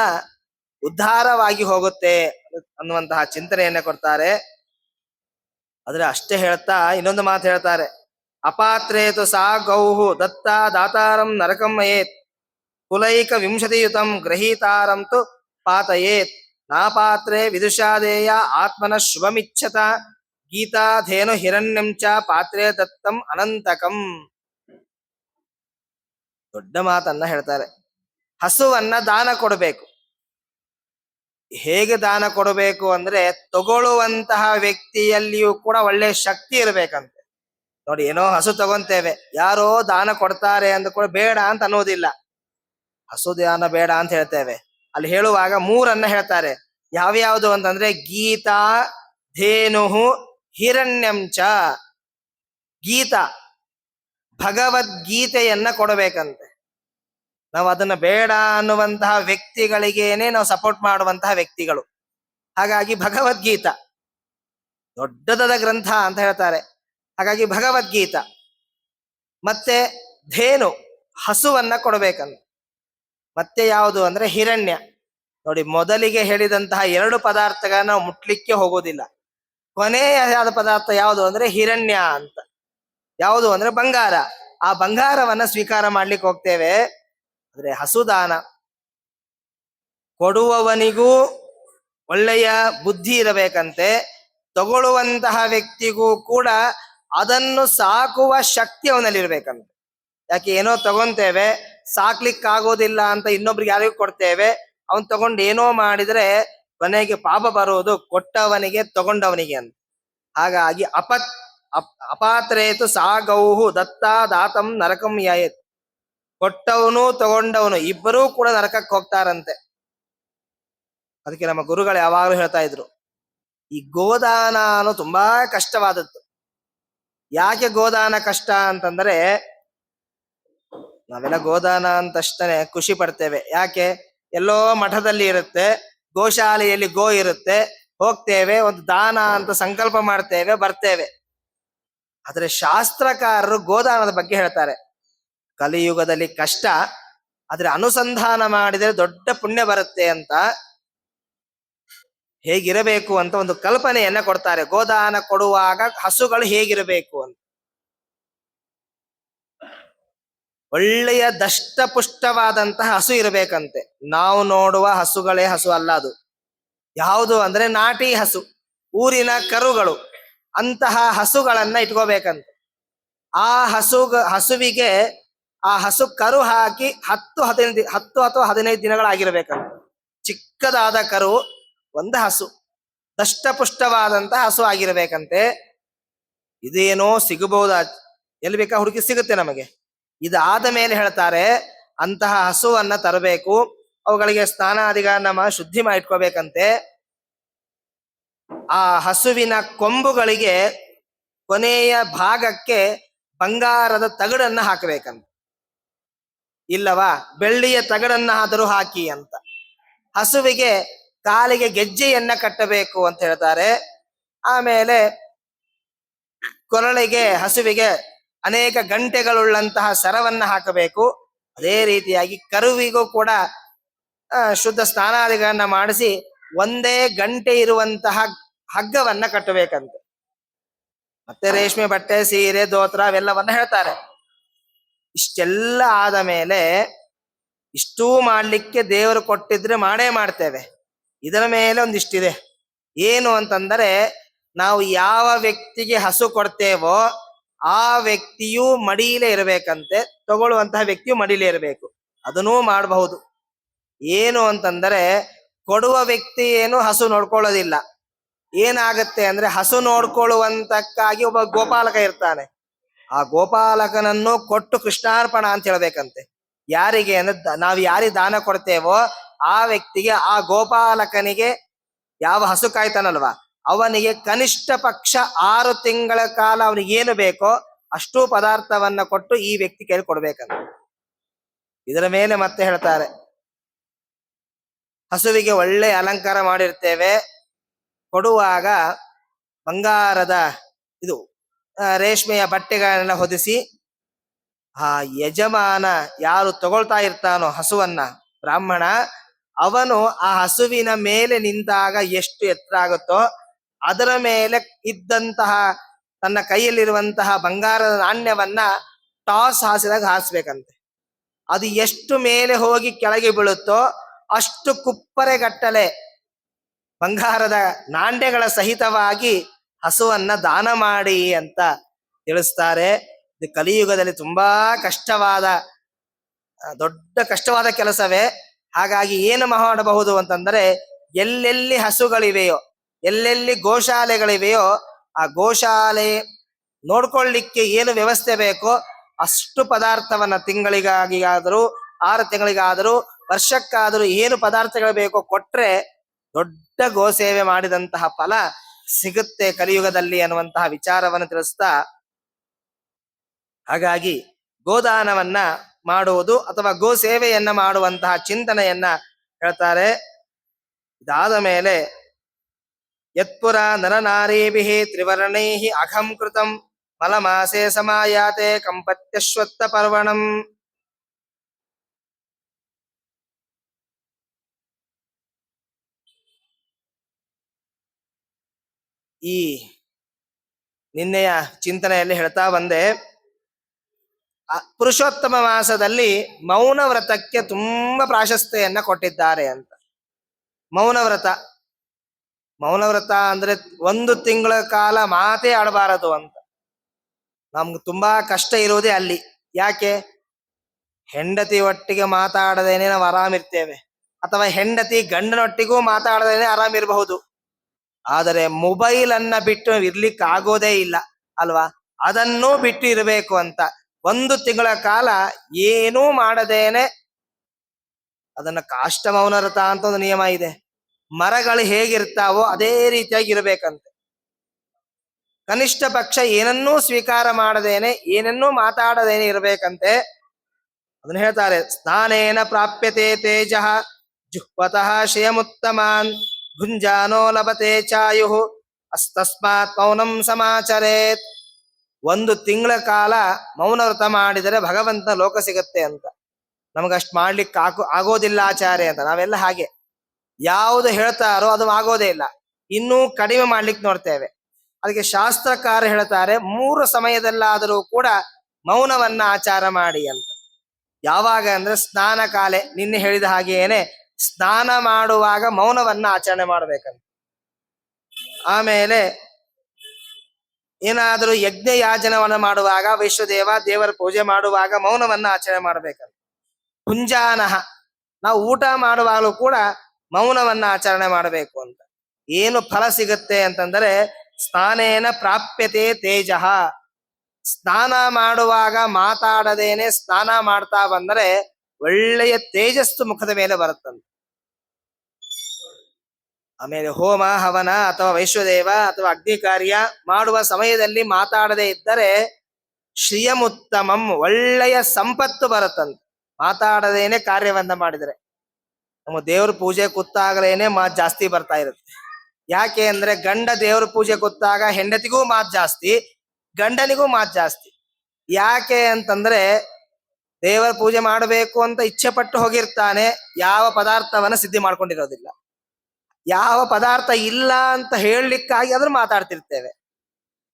ಉದ್ಧಾರವಾಗಿ ಹೋಗುತ್ತೆ ಅನ್ನುವಂತಹ ಚಿಂತನೆಯನ್ನ ಕೊಡ್ತಾರೆ. ಆದ್ರೆ ಅಷ್ಟೇ ಹೇಳ್ತಾ ಇನ್ನೊಂದು ಮಾತು ಹೇಳ್ತಾರೆ, ಅಪಾತ್ರೇತು ಸಾ ಗೌಹು ದತ್ತ ದಾತಾರಂ ನರಕಮಯೇತ್ ಕುಲೈಕ ವಿಂಶತಿಯುತಂ ಗ್ರಹೀತಾರಂ ತು ಪಾತಯೇತ್ ನಾಪಾತ್ರೆ ವಿದುಷಾದೇಯ ಆತ್ಮನ ಶುಭಮಿಚ್ಛತ ಗೀತಾಧೇನು ಹಿರಣ್ಯಂ ಚ ಪಾತ್ರೆ ದತ್ತಂ ಅನಂತಕಂ. ದೊಡ್ಡ ಮಾತನ್ನ ಹೇಳ್ತಾರೆ. ಹಸುವನ್ನ ದಾನ ಕೊಡಬೇಕು. ಹೇಗೆ ದಾನ ಕೊಡಬೇಕು ಅಂದ್ರೆ ತಗೊಳ್ಳುವಂತಹ ವ್ಯಕ್ತಿಯಲ್ಲಿಯೂ ಕೂಡ ಒಳ್ಳೆ ಶಕ್ತಿ ಇರಬೇಕಂತೆ. ನೋಡಿ, ಏನೋ ಹಸು ತಗೊಂತೇವೆ, ಯಾರೋ ದಾನ ಕೊಡ್ತಾರೆ ಅಂದ ಕೂಡ ಬೇಡ ಅಂತ ಅನ್ನೋದಿಲ್ಲ. ಹಸು ದಾನ ಬೇಡ ಅಂತ ಹೇಳ್ತೇವೆ. ಅಲ್ಲಿ ಹೇಳುವಾಗ 3 ಹೇಳ್ತಾರೆ. ಯಾವ್ಯಾವುದು ಅಂತಂದ್ರೆ ಗೀತಾ, ಧೇನುಹು, ಹಿರಣ್ಯಂಚ. ಗೀತಾ, ಭಗವದ್ಗೀತೆಯನ್ನ ಕೊಡಬೇಕಂತೆ. ನಾವು ಅದನ್ನ ಬೇಡ ಅನ್ನುವಂತಹ ವ್ಯಕ್ತಿಗಳಿಗೇನೆ ನಾವು ಸಪೋರ್ಟ್ ಮಾಡುವಂತಹ ವ್ಯಕ್ತಿಗಳು. ಹಾಗಾಗಿ ಭಗವದ್ಗೀತಾ ದೊಡ್ಡದಾದ ಗ್ರಂಥ ಅಂತ ಹೇಳ್ತಾರೆ. ಹಾಗಾಗಿ ಭಗವದ್ಗೀತಾ ಮತ್ತೆ ಧೇನು, ಹಸುವನ್ನ ಕೊಡಬೇಕಂತ. ಮತ್ತೆ ಯಾವುದು ಅಂದ್ರೆ ಹಿರಣ್ಯ. ನೋಡಿ, ಮೊದಲಿಗೆ ಹೇಳಿದಂತಹ 2 ಪದಾರ್ಥಗಳನ್ನ ನಾವು ಮುಟ್ಲಿಕ್ಕೆ ಹೋಗೋದಿಲ್ಲ. ಕೊನೆಯಾದ ಪದಾರ್ಥ ಯಾವುದು ಅಂದ್ರೆ ಹಿರಣ್ಯ ಅಂತ. ಯಾವುದು ಅಂದ್ರೆ ಬಂಗಾರ. ಆ ಬಂಗಾರವನ್ನ ಸ್ವೀಕಾರ ಮಾಡ್ಲಿಕ್ಕೆ ಹೋಗ್ತೇವೆ. ಅಂದ್ರೆ ಹಸುದಾನ ಕೊಡುವವನಿಗೂ ಒಳ್ಳೆಯ ಬುದ್ಧಿ ಇರಬೇಕಂತೆ, ತಗೊಳ್ಳುವಂತಹ ವ್ಯಕ್ತಿಗೂ ಕೂಡ ಅದನ್ನು ಸಾಕುವ ಶಕ್ತಿ ಅವನಲ್ಲಿರ್ಬೇಕಂತೆ. ಯಾಕೆ ಏನೋ ತಗೊಂತೇವೆ, ಸಾಕ್ಲಿಕ್ಕಾಗೋದಿಲ್ಲ ಅಂತ ಇನ್ನೊಬ್ರಿಗೆ ಯಾರಿಗೂ ಕೊಡ್ತೇವೆ, ಅವನ್ ತಗೊಂಡು ಏನೋ ಮಾಡಿದ್ರೆ ಕೊನೆಗೆ ಪಾಪ ಬರುವುದು ಕೊಟ್ಟವನಿಗೆ ತಗೊಂಡವನಿಗೆ ಅಂತ. ಹಾಗಾಗಿ ಅಪಾತ್ರೇತು ಸಾಗೌಹು ದತ್ತಾ ದಾತಂ ನರಕಂ ಯಾಯತ್. ಕೊಟ್ಟವನು ತಗೊಂಡವನು ಇಬ್ಬರೂ ಕೂಡ ನರಕಕ್ಕೆ ಹೋಗ್ತಾರಂತೆ. ಅದಕ್ಕೆ ನಮ್ಮ ಗುರುಗಳು ಯಾವಾಗಲೂ ಹೇಳ್ತಾ ಇದ್ರು, ಈ ಗೋದಾನ ಅನ್ನೋ ತುಂಬಾ ಕಷ್ಟವಾದದ್ದು. ಯಾಕೆ ಗೋದಾನ ಕಷ್ಟ ಅಂತಂದ್ರೆ, ನಾವೆಲ್ಲ ಗೋದಾನ ಅಂತಷ್ಟೇ ಖುಷಿ ಪಡ್ತೇವೆ. ಯಾಕೆ? ಎಲ್ಲೋ ಮಠದಲ್ಲಿ ಇರುತ್ತೆ, ಗೋಶಾಲೆಯಲ್ಲಿ ಗೋ ಇರುತ್ತೆ, ಹೋಗ್ತೇವೆ, ಒಂದು ದಾನ ಅಂತ ಸಂಕಲ್ಪ ಮಾಡ್ತೇವೆ, ಬರ್ತೇವೆ. ಆದ್ರೆ ಶಾಸ್ತ್ರಕಾರರು ಗೋದಾನದ ಬಗ್ಗೆ ಹೇಳ್ತಾರೆ. ಕಲಿಯುಗದಲ್ಲಿ ಕಷ್ಟ, ಆದ್ರೆ ಅನುಸಂಧಾನ ಮಾಡಿದರೆ ದೊಡ್ಡ ಪುಣ್ಯ ಬರುತ್ತೆ ಅಂತ. ಹೇಗಿರಬೇಕು ಅಂತ ಒಂದು ಕಲ್ಪನೆಯನ್ನ ಕೊಡ್ತಾರೆ. ಗೋದಾನ ಕೊಡುವಾಗ ಹಸುಗಳು ಹೇಗಿರಬೇಕು ಅಂತ. ಒಳ್ಳೆಯ ದಷ್ಟಪುಷ್ಟವಾದಂತಹ ಹಸು ಇರಬೇಕಂತೆ. ನಾವು ನೋಡುವ ಹಸುಗಳೇ ಹಸು ಅಲ್ಲ ಅದು. ಯಾವುದು ಅಂದ್ರೆ ನಾಟಿ ಹಸು, ಊರಿನ ಕರುಗಳು, ಅಂತಹ ಹಸುಗಳನ್ನ ಇಟ್ಕೋಬೇಕಂತೆ. ಆ ಹಸುವಿಗೆ ಆ ಹಸು ಕರು ಹಾಕಿ 10 ಅಥವಾ 15 ದಿನಗಳಾಗಿರ್ಬೇಕಂತ. ಚಿಕ್ಕದಾದ ಕರು, ಒಂದು ಹಸು, ದಷ್ಟಪುಷ್ಟವಾದಂತಹ ಹಸು ಆಗಿರ್ಬೇಕಂತೆ. ಇದೇನೋ ಸಿಗಬಹುದ, ಎಲ್ಲಿ ಬೇಕಾ ಹುಡುಕಿ ಸಿಗುತ್ತೆ ನಮಗೆ. ಇದಾದ ಮೇಲೆ ಹೇಳ್ತಾರೆ, ಅಂತಹ ಹಸುವನ್ನ ತರಬೇಕು, ಅವುಗಳಿಗೆ ಸ್ನಾನಾದಿಗಳನ್ನ ಶುದ್ಧಿ ಮಾಡಿಟ್ಕೋಬೇಕಂತೆ. ಆ ಹಸುವಿನ ಕೊಂಬುಗಳಿಗೆ ಕೊನೆಯ ಭಾಗಕ್ಕೆ ಬಂಗಾರದ ತಗಡನ್ನ ಹಾಕಬೇಕಂತ, ಇಲ್ಲವಾ ಬೆಳ್ಳಿಯ ತಗಡನ್ನ ಆದರೂ ಹಾಕಿ ಅಂತ. ಹಸುವಿಗೆ ಕಾಲಿಗೆ ಗೆಜ್ಜೆಯನ್ನ ಕಟ್ಟಬೇಕು ಅಂತ ಹೇಳ್ತಾರೆ. ಆಮೇಲೆ ಕೊರಳಿಗೆ, ಹಸುವಿಗೆ ಅನೇಕ ಗಂಟೆಗಳುಳ್ಳಂತಹ ಸರವನ್ನ ಹಾಕಬೇಕು. ಅದೇ ರೀತಿಯಾಗಿ ಕರುವಿಗೂ ಕೂಡ ಶುದ್ಧ ಸ್ನಾನಾದಿಗಳನ್ನ ಮಾಡಿಸಿ ಒಂದೇ ಗಂಟೆ ಇರುವಂತಹ ಹಗ್ಗವನ್ನ ಕಟ್ಟಬೇಕಂತೆ. ಮತ್ತೆ ರೇಷ್ಮೆ ಬಟ್ಟೆ, ಸೀರೆ, ದೋತ್ರ ಅವೆಲ್ಲವನ್ನ ಹೇಳ್ತಾರೆ. ಇಷ್ಟೆಲ್ಲ ಆದ ಮೇಲೆ ಇಷ್ಟೂ ಮಾಡ್ಲಿಕ್ಕೆ ದೇವರು ಕೊಟ್ಟಿದ್ರೆ ಮಾಡೇ ಮಾಡ್ತೇವೆ. ಇದರ ಮೇಲೆ ಒಂದಿಷ್ಟಿದೆ. ಏನು ಅಂತಂದರೆ, ನಾವು ಯಾವ ವ್ಯಕ್ತಿಗೆ ಹಸು ಕೊಡ್ತೇವೋ ಆ ವ್ಯಕ್ತಿಯು ಮಡಿಲೇ ಇರಬೇಕಂತೆ, ತಗೊಳ್ಳುವಂತಹ ವ್ಯಕ್ತಿಯು ಮಡಿಲೇ ಇರಬೇಕು. ಅದನ್ನೂ ಮಾಡಬಹುದು. ಏನು ಅಂತಂದರೆ, ಕೊಡುವ ವ್ಯಕ್ತಿ ಏನು ಹಸು ನೋಡ್ಕೊಳ್ಳೋದಿಲ್ಲ. ಏನಾಗತ್ತೆ ಅಂದ್ರೆ, ಹಸು ನೋಡ್ಕೊಳ್ಳುವಂತಕ್ಕಾಗಿ ಒಬ್ಬ ಗೋಪಾಲಕ ಇರ್ತಾನೆ. ಆ ಗೋಪಾಲಕನನ್ನು ಕೊಟ್ಟು ಕೃಷ್ಣಾರ್ಪಣ ಅಂತ ಹೇಳ್ಬೇಕಂತೆ. ಯಾರಿಗೆ ಅಂದ್ರೆ, ನಾವು ಯಾರಿಗೆ ದಾನ ಕೊಡ್ತೇವೋ ಆ ವ್ಯಕ್ತಿಗೆ, ಆ ಗೋಪಾಲಕನಿಗೆ, ಯಾವ ಹಸು ಕಾಯ್ತಾನಲ್ವಾ ಅವನಿಗೆ ಕನಿಷ್ಠ ಪಕ್ಷ 6 ತಿಂಗಳ ಕಾಲ ಅವನಿಗೆ ಏನು ಬೇಕೋ ಅಷ್ಟು ಪದಾರ್ಥವನ್ನ ಕೊಟ್ಟು ಈ ವ್ಯಕ್ತಿ ಕೈಲಿ ಕೊಡ್ಬೇಕಂತ. ಇದರ ಮೇಲೆ ಮತ್ತೆ ಹೇಳ್ತಾರೆ, ಹಸುವಿಗೆ ಒಳ್ಳೆ ಅಲಂಕಾರ ಮಾಡಿರ್ತೇವೆ, ಕೊಡುವಾಗ ಬಂಗಾರದ ಇದು ರೇಷ್ಮೆಯ ಬಟ್ಟೆಗಳನ್ನೆಲ್ಲ ಹೊದಿಸಿ, ಆ ಯಜಮಾನ ಯಾರು ತಗೊಳ್ತಾ ಇರ್ತಾನೋ ಹಸುವನ್ನ, ಬ್ರಾಹ್ಮಣ, ಅವನು ಆ ಹಸುವಿನ ಮೇಲೆ ನಿಂತಾಗ ಎಷ್ಟು ಎತ್ತರ ಆಗುತ್ತೋ ಅದರ ಮೇಲೆ ಇದ್ದಂತಹ ತನ್ನ ಕೈಯಲ್ಲಿರುವಂತಹ ಬಂಗಾರದ ನಾಣ್ಯವನ್ನ ಟಾಸ್ ಹಾಸಿದಾಗ ಹಾಸ್ಬೇಕಂತೆ. ಅದು ಎಷ್ಟು ಮೇಲೆ ಹೋಗಿ ಕೆಳಗೆ ಬೀಳುತ್ತೋ ಅಷ್ಟು ಕುಪ್ಪರೆಗಟ್ಟಲೆ ಬಂಗಾರದ ನಾಣ್ಯಗಳ ಸಹಿತವಾಗಿ ಹಸುವನ್ನ ದಾನ ಮಾಡಿ ಅಂತ ತಿಳಿಸ್ತಾರೆ. ಇದು ಕಲಿಯುಗದಲ್ಲಿ ತುಂಬಾ ಕಷ್ಟವಾದ, ದೊಡ್ಡ ಕಷ್ಟವಾದ ಕೆಲಸವೇ. ಹಾಗಾಗಿ ಏನು ಮಾಡಬಹುದು ಅಂತಂದ್ರೆ, ಎಲ್ಲೆಲ್ಲಿ ಹಸುಗಳಿವೆಯೋ, ಎಲ್ಲೆಲ್ಲಿ ಗೋಶಾಲೆಗಳಿವೆಯೋ ಆ ಗೋಶಾಲೆ ನೋಡ್ಕೊಳ್ಳಿಕ್ಕೆ ಏನು ವ್ಯವಸ್ಥೆ ಬೇಕೋ ಅಷ್ಟು ಪದಾರ್ಥವನ್ನ ತಿಂಗಳಿಗಾಗಿಯಾದರೂ 6 ತಿಂಗಳಿಗಾದರೂ ವರ್ಷಕ್ಕಾದರೂ ಏನು ಪದಾರ್ಥಗಳು ಬೇಕೋ ಕೊಟ್ರೆ ದೊಡ್ಡ ಗೋಸೇವೆ ಮಾಡಿದಂತಹ ಫಲ ಸಿಗುತ್ತೆ ಕಲಿಯುಗದಲ್ಲಿ ಅನ್ನುವಂತಹ ವಿಚಾರವನ್ನು ತಿಳಿಸ್ತಾ, ಹಾಗಾಗಿ ಗೋದಾನವನ್ನ ಮಾಡುವುದು ಅಥವಾ ಗೋ ಸೇವೆಯನ್ನ ಮಾಡುವಂತಹ ಚಿಂತನೆಯನ್ನ ಹೇಳ್ತಾರೆ. ಇದಾದ ಮೇಲೆ ಯತ್ಪುರ ನರನಾರೀಭಿಃ ತ್ರಿವರ್ಣೈಃ ಅಘಂ ಕೃತಂ ಮಲಮಾಸೆ ಸಮಾಯಾತೆ ಕಂಪತ್ಯಶ್ವತ್ಥ ಪರ್ವಣಂ. ಈ ನಿನ್ನೆಯ ಚಿಂತನೆಯಲ್ಲಿ ಹೇಳ್ತಾ ಬಂದೆ, ಪುರುಷೋತ್ತಮ ಮಾಸದಲ್ಲಿ ಮೌನ ವ್ರತಕ್ಕೆ ತುಂಬಾ ಪ್ರಾಶಸ್ತ್ಯನ್ನ ಕೊಟ್ಟಿದ್ದಾರೆ ಅಂತ. ಮೌನ ವ್ರತ ಅಂದ್ರೆ 1 ತಿಂಗಳ ಕಾಲ ಮಾತೇ ಆಡಬಾರದು ಅಂತ. ನಮ್ಗೆ ತುಂಬಾ ಕಷ್ಟ ಇರುವುದೇ ಅಲ್ಲಿ. ಯಾಕೆ? ಹೆಂಡತಿ ಒಟ್ಟಿಗೆ ಮಾತಾಡದೇನೆ ನಾವು ಆರಾಮಿರ್ತೇವೆ, ಅಥವಾ ಹೆಂಡತಿ ಗಂಡನೊಟ್ಟಿಗೂ ಮಾತಾಡದೇನೆ ಆರಾಮಿರಬಹುದು. ಆದರೆ ಮೊಬೈಲ್ ಅನ್ನ ಬಿಟ್ಟು ಇರ್ಲಿಕ್ಕೆ ಆಗೋದೇ ಇಲ್ಲ ಅಲ್ವಾ? ಅದನ್ನೂ ಬಿಟ್ಟು ಇರಬೇಕು ಅಂತ 1 ತಿಂಗಳ ಕಾಲ ಏನೂ ಮಾಡದೇನೆ, ಅದನ್ನ ಕಾಷ್ಟ ಮೌನ ವ್ರತ ಅಂತ ಒಂದು ನಿಯಮ ಇದೆ. ಮರಗಳು ಹೇಗಿರ್ತಾವೋ ಅದೇ ರೀತಿಯಾಗಿ ಇರಬೇಕಂತೆ. ಕನಿಷ್ಠ ಪಕ್ಷ ಏನನ್ನೂ ಸ್ವೀಕಾರ ಮಾಡದೇನೆ, ಏನನ್ನೂ ಮಾತಾಡದೇನೆ ಇರಬೇಕಂತೆ. ಅದನ್ನ ಹೇಳ್ತಾರೆ, ಸ್ನಾನೇನ ಪ್ರಾಪ್ಯತೆ ತೇಜ ಜುಹ್ವತಃ ಶ್ರಿಯಮುತ್ತಮಾನ್ ಭುಂಜಾನೋ ಲಭತೆ ಚಾಯು ಅಸ್ತಸ್ಮಾತ್ ಮೌನಂ ಸಮಾಚರೇತ್. 1 ತಿಂಗಳ ಕಾಲ ಮೌನ ವ್ರತ ಮಾಡಿದರೆ ಭಗವಂತ ಲೋಕ ಸಿಗತ್ತೆ ಅಂತ. ನಮಗಷ್ಟು ಮಾಡ್ಲಿಕ್ಕೆ ಆಗೋದಿಲ್ಲ ಆಚಾರ್ಯ ಅಂತ. ನಾವೆಲ್ಲ ಹಾಗೆ, ಯಾವುದು ಹೇಳ್ತಾರೋ ಅದು ಆಗೋದೇ ಇಲ್ಲ, ಇನ್ನೂ ಕಡಿಮೆ ಮಾಡ್ಲಿಕ್ಕೆ ನೋಡ್ತೇವೆ. ಅದಕ್ಕೆ ಶಾಸ್ತ್ರಕಾರ ಹೇಳ್ತಾರೆ, 3 ಸಮಯದಲ್ಲಾದರೂ ಕೂಡ ಮೌನವನ್ನ ಆಚಾರ ಮಾಡಿ ಅಂತ. ಯಾವಾಗ ಅಂದ್ರೆ ಸ್ನಾನ ಕಾಲೆ, ನಿನ್ನೆ ಹೇಳಿದ ಹಾಗೇನೆ ಸ್ನಾನ ಮಾಡುವಾಗ ಮೌನವನ್ನ ಆಚರಣೆ ಮಾಡ್ಬೇಕಂತ. ಆಮೇಲೆ ಏನಾದರೂ ಯಜ್ಞ ಯಾಜನವನ್ನ ಮಾಡುವಾಗ, ವೈಶ್ವದೇವ ದೇವರ ಪೂಜೆ ಮಾಡುವಾಗ ಮೌನವನ್ನ ಆಚರಣೆ ಮಾಡ್ಬೇಕಂತ. ಕುಂಜಾನಹ, ನಾವು ಊಟ ಮಾಡುವಾಗಲೂ ಕೂಡ ಮೌನವನ್ನ ಆಚರಣೆ ಮಾಡಬೇಕು ಅಂತ. ಏನು ಫಲ ಸಿಗುತ್ತೆ ಅಂತಂದ್ರೆ, ಸ್ನಾನೇನ ಪ್ರಾಪ್ಯತೆ ತೇಜ. ಸ್ನಾನ ಮಾಡುವಾಗ ಮಾತಾಡದೇನೆ ಸ್ನಾನ ಮಾಡ್ತಾ ಬಂದರೆ ಒಳ್ಳೆಯ ತೇಜಸ್ಸು ಮುಖದ ಮೇಲೆ ಬರುತ್ತಂತೆ. ಆಮೇಲೆ ಹೋಮ ಹವನ ಅಥವಾ ವೈಶ್ವದೇವ ಅಥವಾ ಅಗ್ನಿ ಕಾರ್ಯ ಮಾಡುವ ಸಮಯದಲ್ಲಿ ಮಾತಾಡದೇ ಇದ್ದರೆ ಶ್ರಿಯಮುತ್ತಮಂ, ಒಳ್ಳೆಯ ಸಂಪತ್ತು ಬರುತ್ತಂತೆ. ಮಾತಾಡದೇನೆ ಕಾರ್ಯವನ್ನ ಮಾಡಿದರೆ. ನಮ್ಮ ದೇವ್ರ ಪೂಜೆ ಕೂತಾಗಲೇನೆ ಮಾತು ಜಾಸ್ತಿ ಬರ್ತಾ ಇರುತ್ತೆ. ಯಾಕೆ ಅಂದ್ರೆ ಗಂಡ ದೇವ್ರ ಪೂಜೆ ಕೂತಾಗ ಹೆಂಡತಿಗೂ ಮಾತು ಜಾಸ್ತಿ, ಗಂಡನಿಗೂ ಮಾತು ಜಾಸ್ತಿ. ಯಾಕೆ ಅಂತಂದ್ರೆ ದೇವರ ಪೂಜೆ ಮಾಡಬೇಕು ಅಂತ ಇಚ್ಛೆ ಪಟ್ಟು ಹೋಗಿರ್ತಾನೆ, ಯಾವ ಪದಾರ್ಥವನ್ನ ಸಿದ್ಧಿ ಮಾಡ್ಕೊಂಡಿರೋದಿಲ್ಲ. ಯಾವ ಪದಾರ್ಥ ಇಲ್ಲ ಅಂತ ಹೇಳಲಿಕ್ಕಾಗಿ ಅದ್ರ ಮಾತಾಡ್ತಿರ್ತೇವೆ.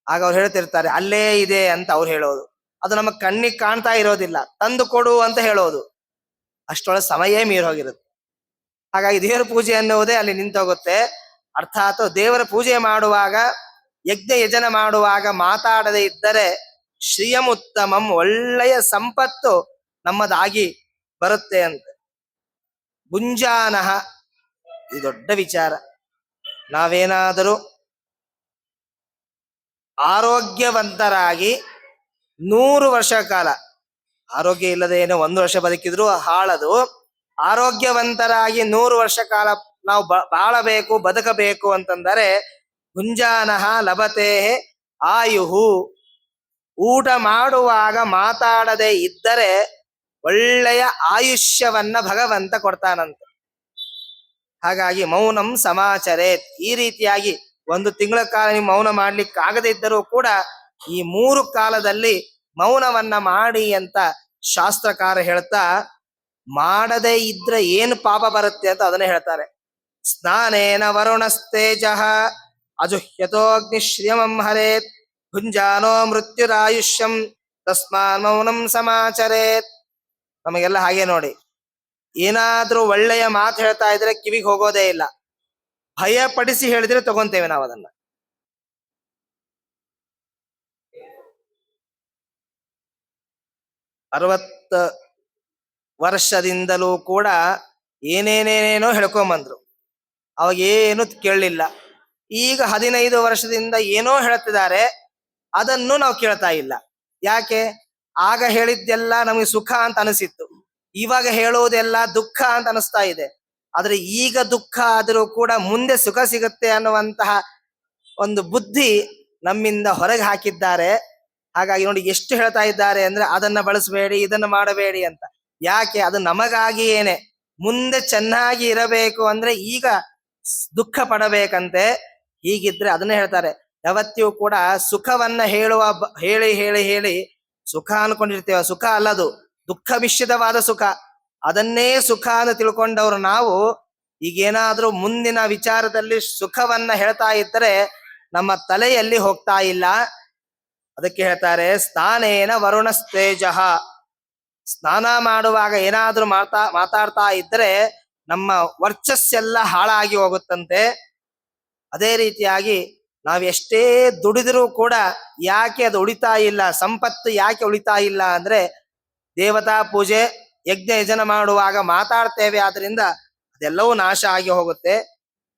ಆಗ ಅವ್ರು ಹೇಳ್ತಿರ್ತಾರೆ ಅಲ್ಲೇ ಇದೆ ಅಂತ ಅವ್ರು ಹೇಳೋದು, ಅದು ನಮ್ಮ ಕಣ್ಣಿಗೆ ಕಾಣ್ತಾ ಇರೋದಿಲ್ಲ, ತಂದು ಕೊಡು ಅಂತ ಹೇಳೋದು. ಅಷ್ಟೊಳ ಸಮಯ ಮೀರಿ ಹೋಗಿರುತ್ತೆ. ಹಾಗಾಗಿ ದೇವರ ಪೂಜೆ ಅನ್ನುವುದೇ ಅಲ್ಲಿ ನಿಂತೋಗುತ್ತೆ. ಅರ್ಥಾತ್ ದೇವರ ಪೂಜೆ ಮಾಡುವಾಗ, ಯಜ್ಞ ಯಜನ ಮಾಡುವಾಗ ಮಾತಾಡದೆ ಇದ್ದರೆ ಶ್ರಿಯಮುತ್ತಮಂ, ಒಳ್ಳೆಯ ಸಂಪತ್ತು ನಮ್ಮದಾಗಿ ಬರುತ್ತೆ ಅಂತ. ಭುಂಜಾನಃ, ಇದು ದೊಡ್ಡ ವಿಚಾರ. ನಾವೇನಾದರೂ ಆರೋಗ್ಯವಂತರಾಗಿ 100 ವರ್ಷ ಕಾಲ, ಆರೋಗ್ಯ ಇಲ್ಲದೆ ಏನೋ 1 ವರ್ಷ ಬದುಕಿದ್ರು ಹಾಳದು. ಆರೋಗ್ಯವಂತರಾಗಿ 100 ವರ್ಷ ಕಾಲ ನಾವು ಬಾಳಬೇಕು, ಬದುಕಬೇಕು ಅಂತಂದರೆ ಭುಂಜಾನಃ ಲಭತೆ ಆಯುಹು. ಊಟ ಮಾಡುವಾಗ ಮಾತಾಡದೆ ಇದ್ದರೆ ಒಳ್ಳೆಯ ಆಯುಷ್ಯವನ್ನ ಭಗವಂತ ಕೊಡ್ತಾನಂತೆ. ಹಾಗಾಗಿ ಮೌನಂ ಸಮಾಚರೇತ್. ಈ ರೀತಿಯಾಗಿ 1 ತಿಂಗಳ ಕಾಲ ನೀವು ಮೌನ ಮಾಡ್ಲಿಕ್ಕೆ ಆಗದೆ ಇದ್ದರೂ ಕೂಡ ಈ 3 ಕಾಲದಲ್ಲಿ ಮೌನವನ್ನ ಮಾಡಿ ಅಂತ ಶಾಸ್ತ್ರಕಾರ ಹೇಳ್ತಾ, ಮಾಡದೇ ಇದ್ರೆ ಏನು ಪಾಪ ಬರುತ್ತೆ ಅಂತ ಅದನ್ನೇ ಹೇಳ್ತಾರೆ. ಸ್ನಾನೇನ ವರುಣಸ್ತೇಜ ಅಜುಹ್ಯತೋಗ್ನಿಶ್ರಿಯಮಂ ಹರೇತ್ ಭುಂಜಾನೋ ಮೃತ್ಯುರಾಯುಷ್ಯಂ ತಸ್ಮಾನ್ ಮೌನಂ ಸಮಾಚರೇತ್. ನಮಗೆಲ್ಲ ಹಾಗೆ ನೋಡಿ, ಏನಾದ್ರೂ ಒಳ್ಳೆಯ ಮಾತು ಹೇಳ್ತಾ ಇದ್ರೆ ಕಿವಿಗೆ ಹೋಗೋದೇ ಇಲ್ಲ, ಭಯಪಡಿಸಿ ಹೇಳಿದ್ರೆ ತಗೊಂತೇವೆ ನಾವು ಅದನ್ನ. 60 ವರ್ಷದಿಂದಲೂ ಕೂಡ ಏನೇನೇನೇನೋ ಹೇಳ್ಕೊಂಬಂದ್ರು, ಅವಾಗ ಏನು ಕೇಳಲಿಲ್ಲ. ಈಗ 15 ವರ್ಷದಿಂದ ಏನೋ ಹೇಳ್ತಿದ್ದಾರೆ, ಅದನ್ನು ನಾವು ಕೇಳ್ತಾ ಇಲ್ಲ. ಯಾಕೆ? ಆಗ ಹೇಳಿದ್ದೆಲ್ಲ ನಮಗೆ ಸುಖ ಅಂತ ಅನಿಸಿತ್ತು, ಇವಾಗ ಹೇಳುವುದೆಲ್ಲ ದುಃಖ ಅಂತ ಅನಿಸ್ತಾ ಇದೆ. ಆದ್ರೆ ಈಗ ದುಃಖ ಆದರೂ ಕೂಡ ಮುಂದೆ ಸುಖ ಸಿಗುತ್ತೆ ಅನ್ನುವಂತಹ ಒಂದು ಬುದ್ಧಿ ನಮ್ಮಿಂದ ಹೊರಗೆ ಹಾಕಿದ್ದಾರೆ. ಹಾಗಾಗಿ ನೋಡಿ ಎಷ್ಟು ಹೇಳ್ತಾ ಇದ್ದಾರೆ ಅಂದ್ರೆ, ಅದನ್ನ ಬಳಸಬೇಡಿ, ಇದನ್ನ ಮಾಡಬೇಡಿ ಅಂತ. ಯಾಕೆ? ಅದು ನಮಗಾಗಿಯೇನೆ. ಮುಂದೆ ಚೆನ್ನಾಗಿ ಇರಬೇಕು ಅಂದ್ರೆ ಈಗ ದುಃಖ ಪಡಬೇಕಂತೆ. ಹೀಗಿದ್ರೆ ಅದನ್ನೇ ಹೇಳ್ತಾರೆ, ಯಾವತ್ತಿಯೂ ಕೂಡ ಸುಖವನ್ನ ಹೇಳಿ ಹೇಳಿ ಹೇಳಿ ಸುಖ ಅನ್ಕೊಂಡಿರ್ತೇವೆ. ಸುಖ ಅಲ್ಲದು, ದುಃಖ ಮಿಶ್ರಿತವಾದ ಸುಖ. ಅದನ್ನೇ ಸುಖ ಅಂತ ತಿಳ್ಕೊಂಡವ್ರು ನಾವು ಈಗೇನಾದ್ರೂ ಮುಂದಿನ ವಿಚಾರದಲ್ಲಿ ಸುಖವನ್ನ ಹೇಳ್ತಾ ಇದ್ರೆ ನಮ್ಮ ತಲೆಯಲ್ಲಿ ಹೋಗ್ತಾ ಇಲ್ಲ. ಅದಕ್ಕೆ ಹೇಳ್ತಾರೆ ಸ್ನಾನೇನ ವರುಣಸ್ತೇಜ. ಸ್ನಾನ ಮಾಡುವಾಗ ಏನಾದ್ರೂ ಮಾತಾಡ್ತಾ ಇದ್ರೆ ನಮ್ಮ ವರ್ಚಸ್ಸೆಲ್ಲ ಹಾಳಾಗಿ ಹೋಗುತ್ತಂತೆ. ಅದೇ ರೀತಿಯಾಗಿ ನಾವೆಷ್ಟೇ ದುಡಿದರೂ ಕೂಡ ಯಾಕೆ ಅದು ಉಳಿತಾ ಇಲ್ಲ, ಸಂಪತ್ತು ಯಾಕೆ ಉಳಿತಾ ಇಲ್ಲ ಅಂದ್ರೆ ದೇವತಾ ಪೂಜೆ ಯಜ್ಞ ಯಜನ ಮಾಡುವಾಗ ಮಾತಾಡ್ತೇವೆ, ಆದ್ರಿಂದ ಅದೆಲ್ಲವೂ ನಾಶ ಆಗಿ ಹೋಗುತ್ತೆ.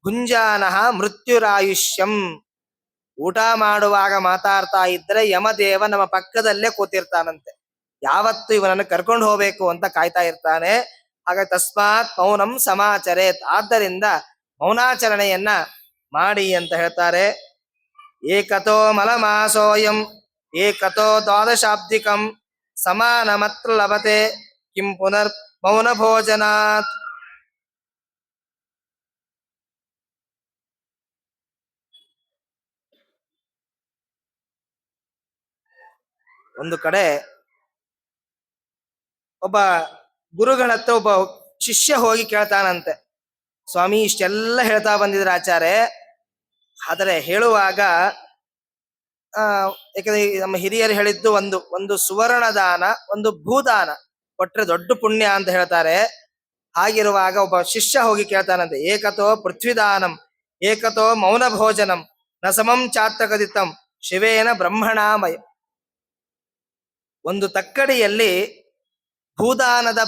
ಭುಂಜಾನಃ ಮೃತ್ಯುರಾಯುಷ್ಯಂ. ಊಟ ಮಾಡುವಾಗ ಮಾತಾಡ್ತಾ ಇದ್ರೆ ಯಮದೇವ ನಮ್ಮ ಪಕ್ಕದಲ್ಲೇ ಕೂತಿರ್ತಾನಂತೆ, ಯಾವತ್ತು ಇವನನ್ನು ಕರ್ಕೊಂಡು ಹೋಗ್ಬೇಕು ಅಂತ ಕಾಯ್ತಾ ಇರ್ತಾನೆ. ಹಾಗಾಗಿ ತಸ್ಮಾತ್ ಮೌನಂ ಸಮಾಚರೇತ್. ಆದ್ದರಿಂದ ಮೌನಾಚರಣೆಯನ್ನ ಮಾಡಿ ಅಂತ ಹೇಳ್ತಾರೆ. ಏಕತೋ ಮಲಮಾಸೋಯಂ ಏಕತೋ ದ್ವಾದಶಾಬ್ದಿಕಂ ಸಮಾನಮತ್ರ ಲಭತೆ ಕಿಂ ಪುನರ್ ಮೌನ ಭೋಜನಾತ್. ಒಂದು ಕಡೆ ಒಬ್ಬ ಗುರುಗಳ ಹತ್ರ ಒಬ್ಬ ಶಿಷ್ಯ ಹೋಗಿ ಕೇಳ್ತಾನಂತೆ, ಸ್ವಾಮಿ ಇಷ್ಟೆಲ್ಲ ಹೇಳ್ತಾ ಬಂದಿದ್ರ ಆಚಾರ್ಯ, ಆದರೆ ಹೇಳುವಾಗ ಯಾಕಂದ್ರೆ ನಮ್ಮ ಹಿರಿಯರು ಹೇಳಿದ್ದು ಒಂದು ಸುವರ್ಣ ದಾನ, ಒಂದು ಭೂದಾನ ಕೊಟ್ರೆ ದೊಡ್ಡ ಪುಣ್ಯ ಅಂತ ಹೇಳ್ತಾರೆ. ಹಾಗಿರುವಾಗ ಒಬ್ಬ ಶಿಷ್ಯ ಹೋಗಿ ಕೇಳ್ತಾನಂತೆ, ಏಕತೋ ಪೃಥ್ವಿದಾನಂ ಏಕತೋ ಮೌನ ಭೋಜನಂ ನ ಸಮಂ ಚಾತ್ರಕದಿತಂ ಶಿವೇನ ಬ್ರಹ್ಮಣಾಮಯ. ಒಂದು ತಕ್ಕಡಿಯಲ್ಲಿ ಭೂದಾನದ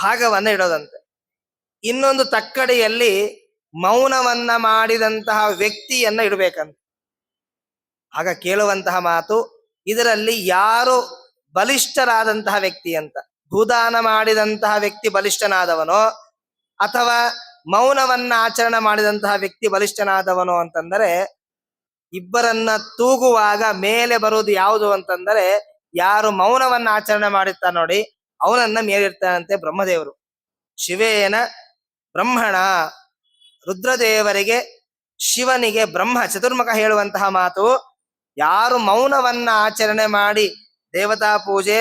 ಭಾಗವನ್ನ ಇಡೋದಂತೆ, ಇನ್ನೊಂದು ತಕ್ಕಡಿಯಲ್ಲಿ ಮೌನವನ್ನ ಮಾಡಿದಂತಹ ವ್ಯಕ್ತಿಯನ್ನ ಇಡಬೇಕಂತ. ಆಗ ಕೇಳುವಂತಹ ಮಾತು, ಇದರಲ್ಲಿ ಯಾರು ಬಲಿಷ್ಠರಾದಂತಹ ವ್ಯಕ್ತಿ ಅಂತ, ಭೂದಾನ ಮಾಡಿದಂತಹ ವ್ಯಕ್ತಿ ಬಲಿಷ್ಠನಾದವನೋ ಅಥವಾ ಮೌನವನ್ನ ಆಚರಣೆ ಮಾಡಿದಂತಹ ವ್ಯಕ್ತಿ ಬಲಿಷ್ಠನಾದವನೋ ಅಂತಂದರೆ, ಇಬ್ಬರನ್ನ ತೂಗುವಾಗ ಮೇಲೆ ಬರುವುದು ಯಾವುದು ಅಂತಂದರೆ ಯಾರು ಮೌನವನ್ನ ಆಚರಣೆ ಮಾಡಿರ್ತಾರ ನೋಡಿ ಅವನನ್ನ ಮೇಲಿರ್ತಾನಂತೆ ಬ್ರಹ್ಮದೇವರು. ಶಿವೇನ ಬ್ರಹ್ಮಣ, ರುದ್ರದೇವರಿಗೆ ಶಿವನಿಗೆ ಬ್ರಹ್ಮ ಚತುರ್ಮುಖ ಹೇಳುವಂತಹ ಮಾತು, ಯಾರು ಮೌನವನ್ನ ಆಚರಣೆ ಮಾಡಿ ದೇವತಾ ಪೂಜೆ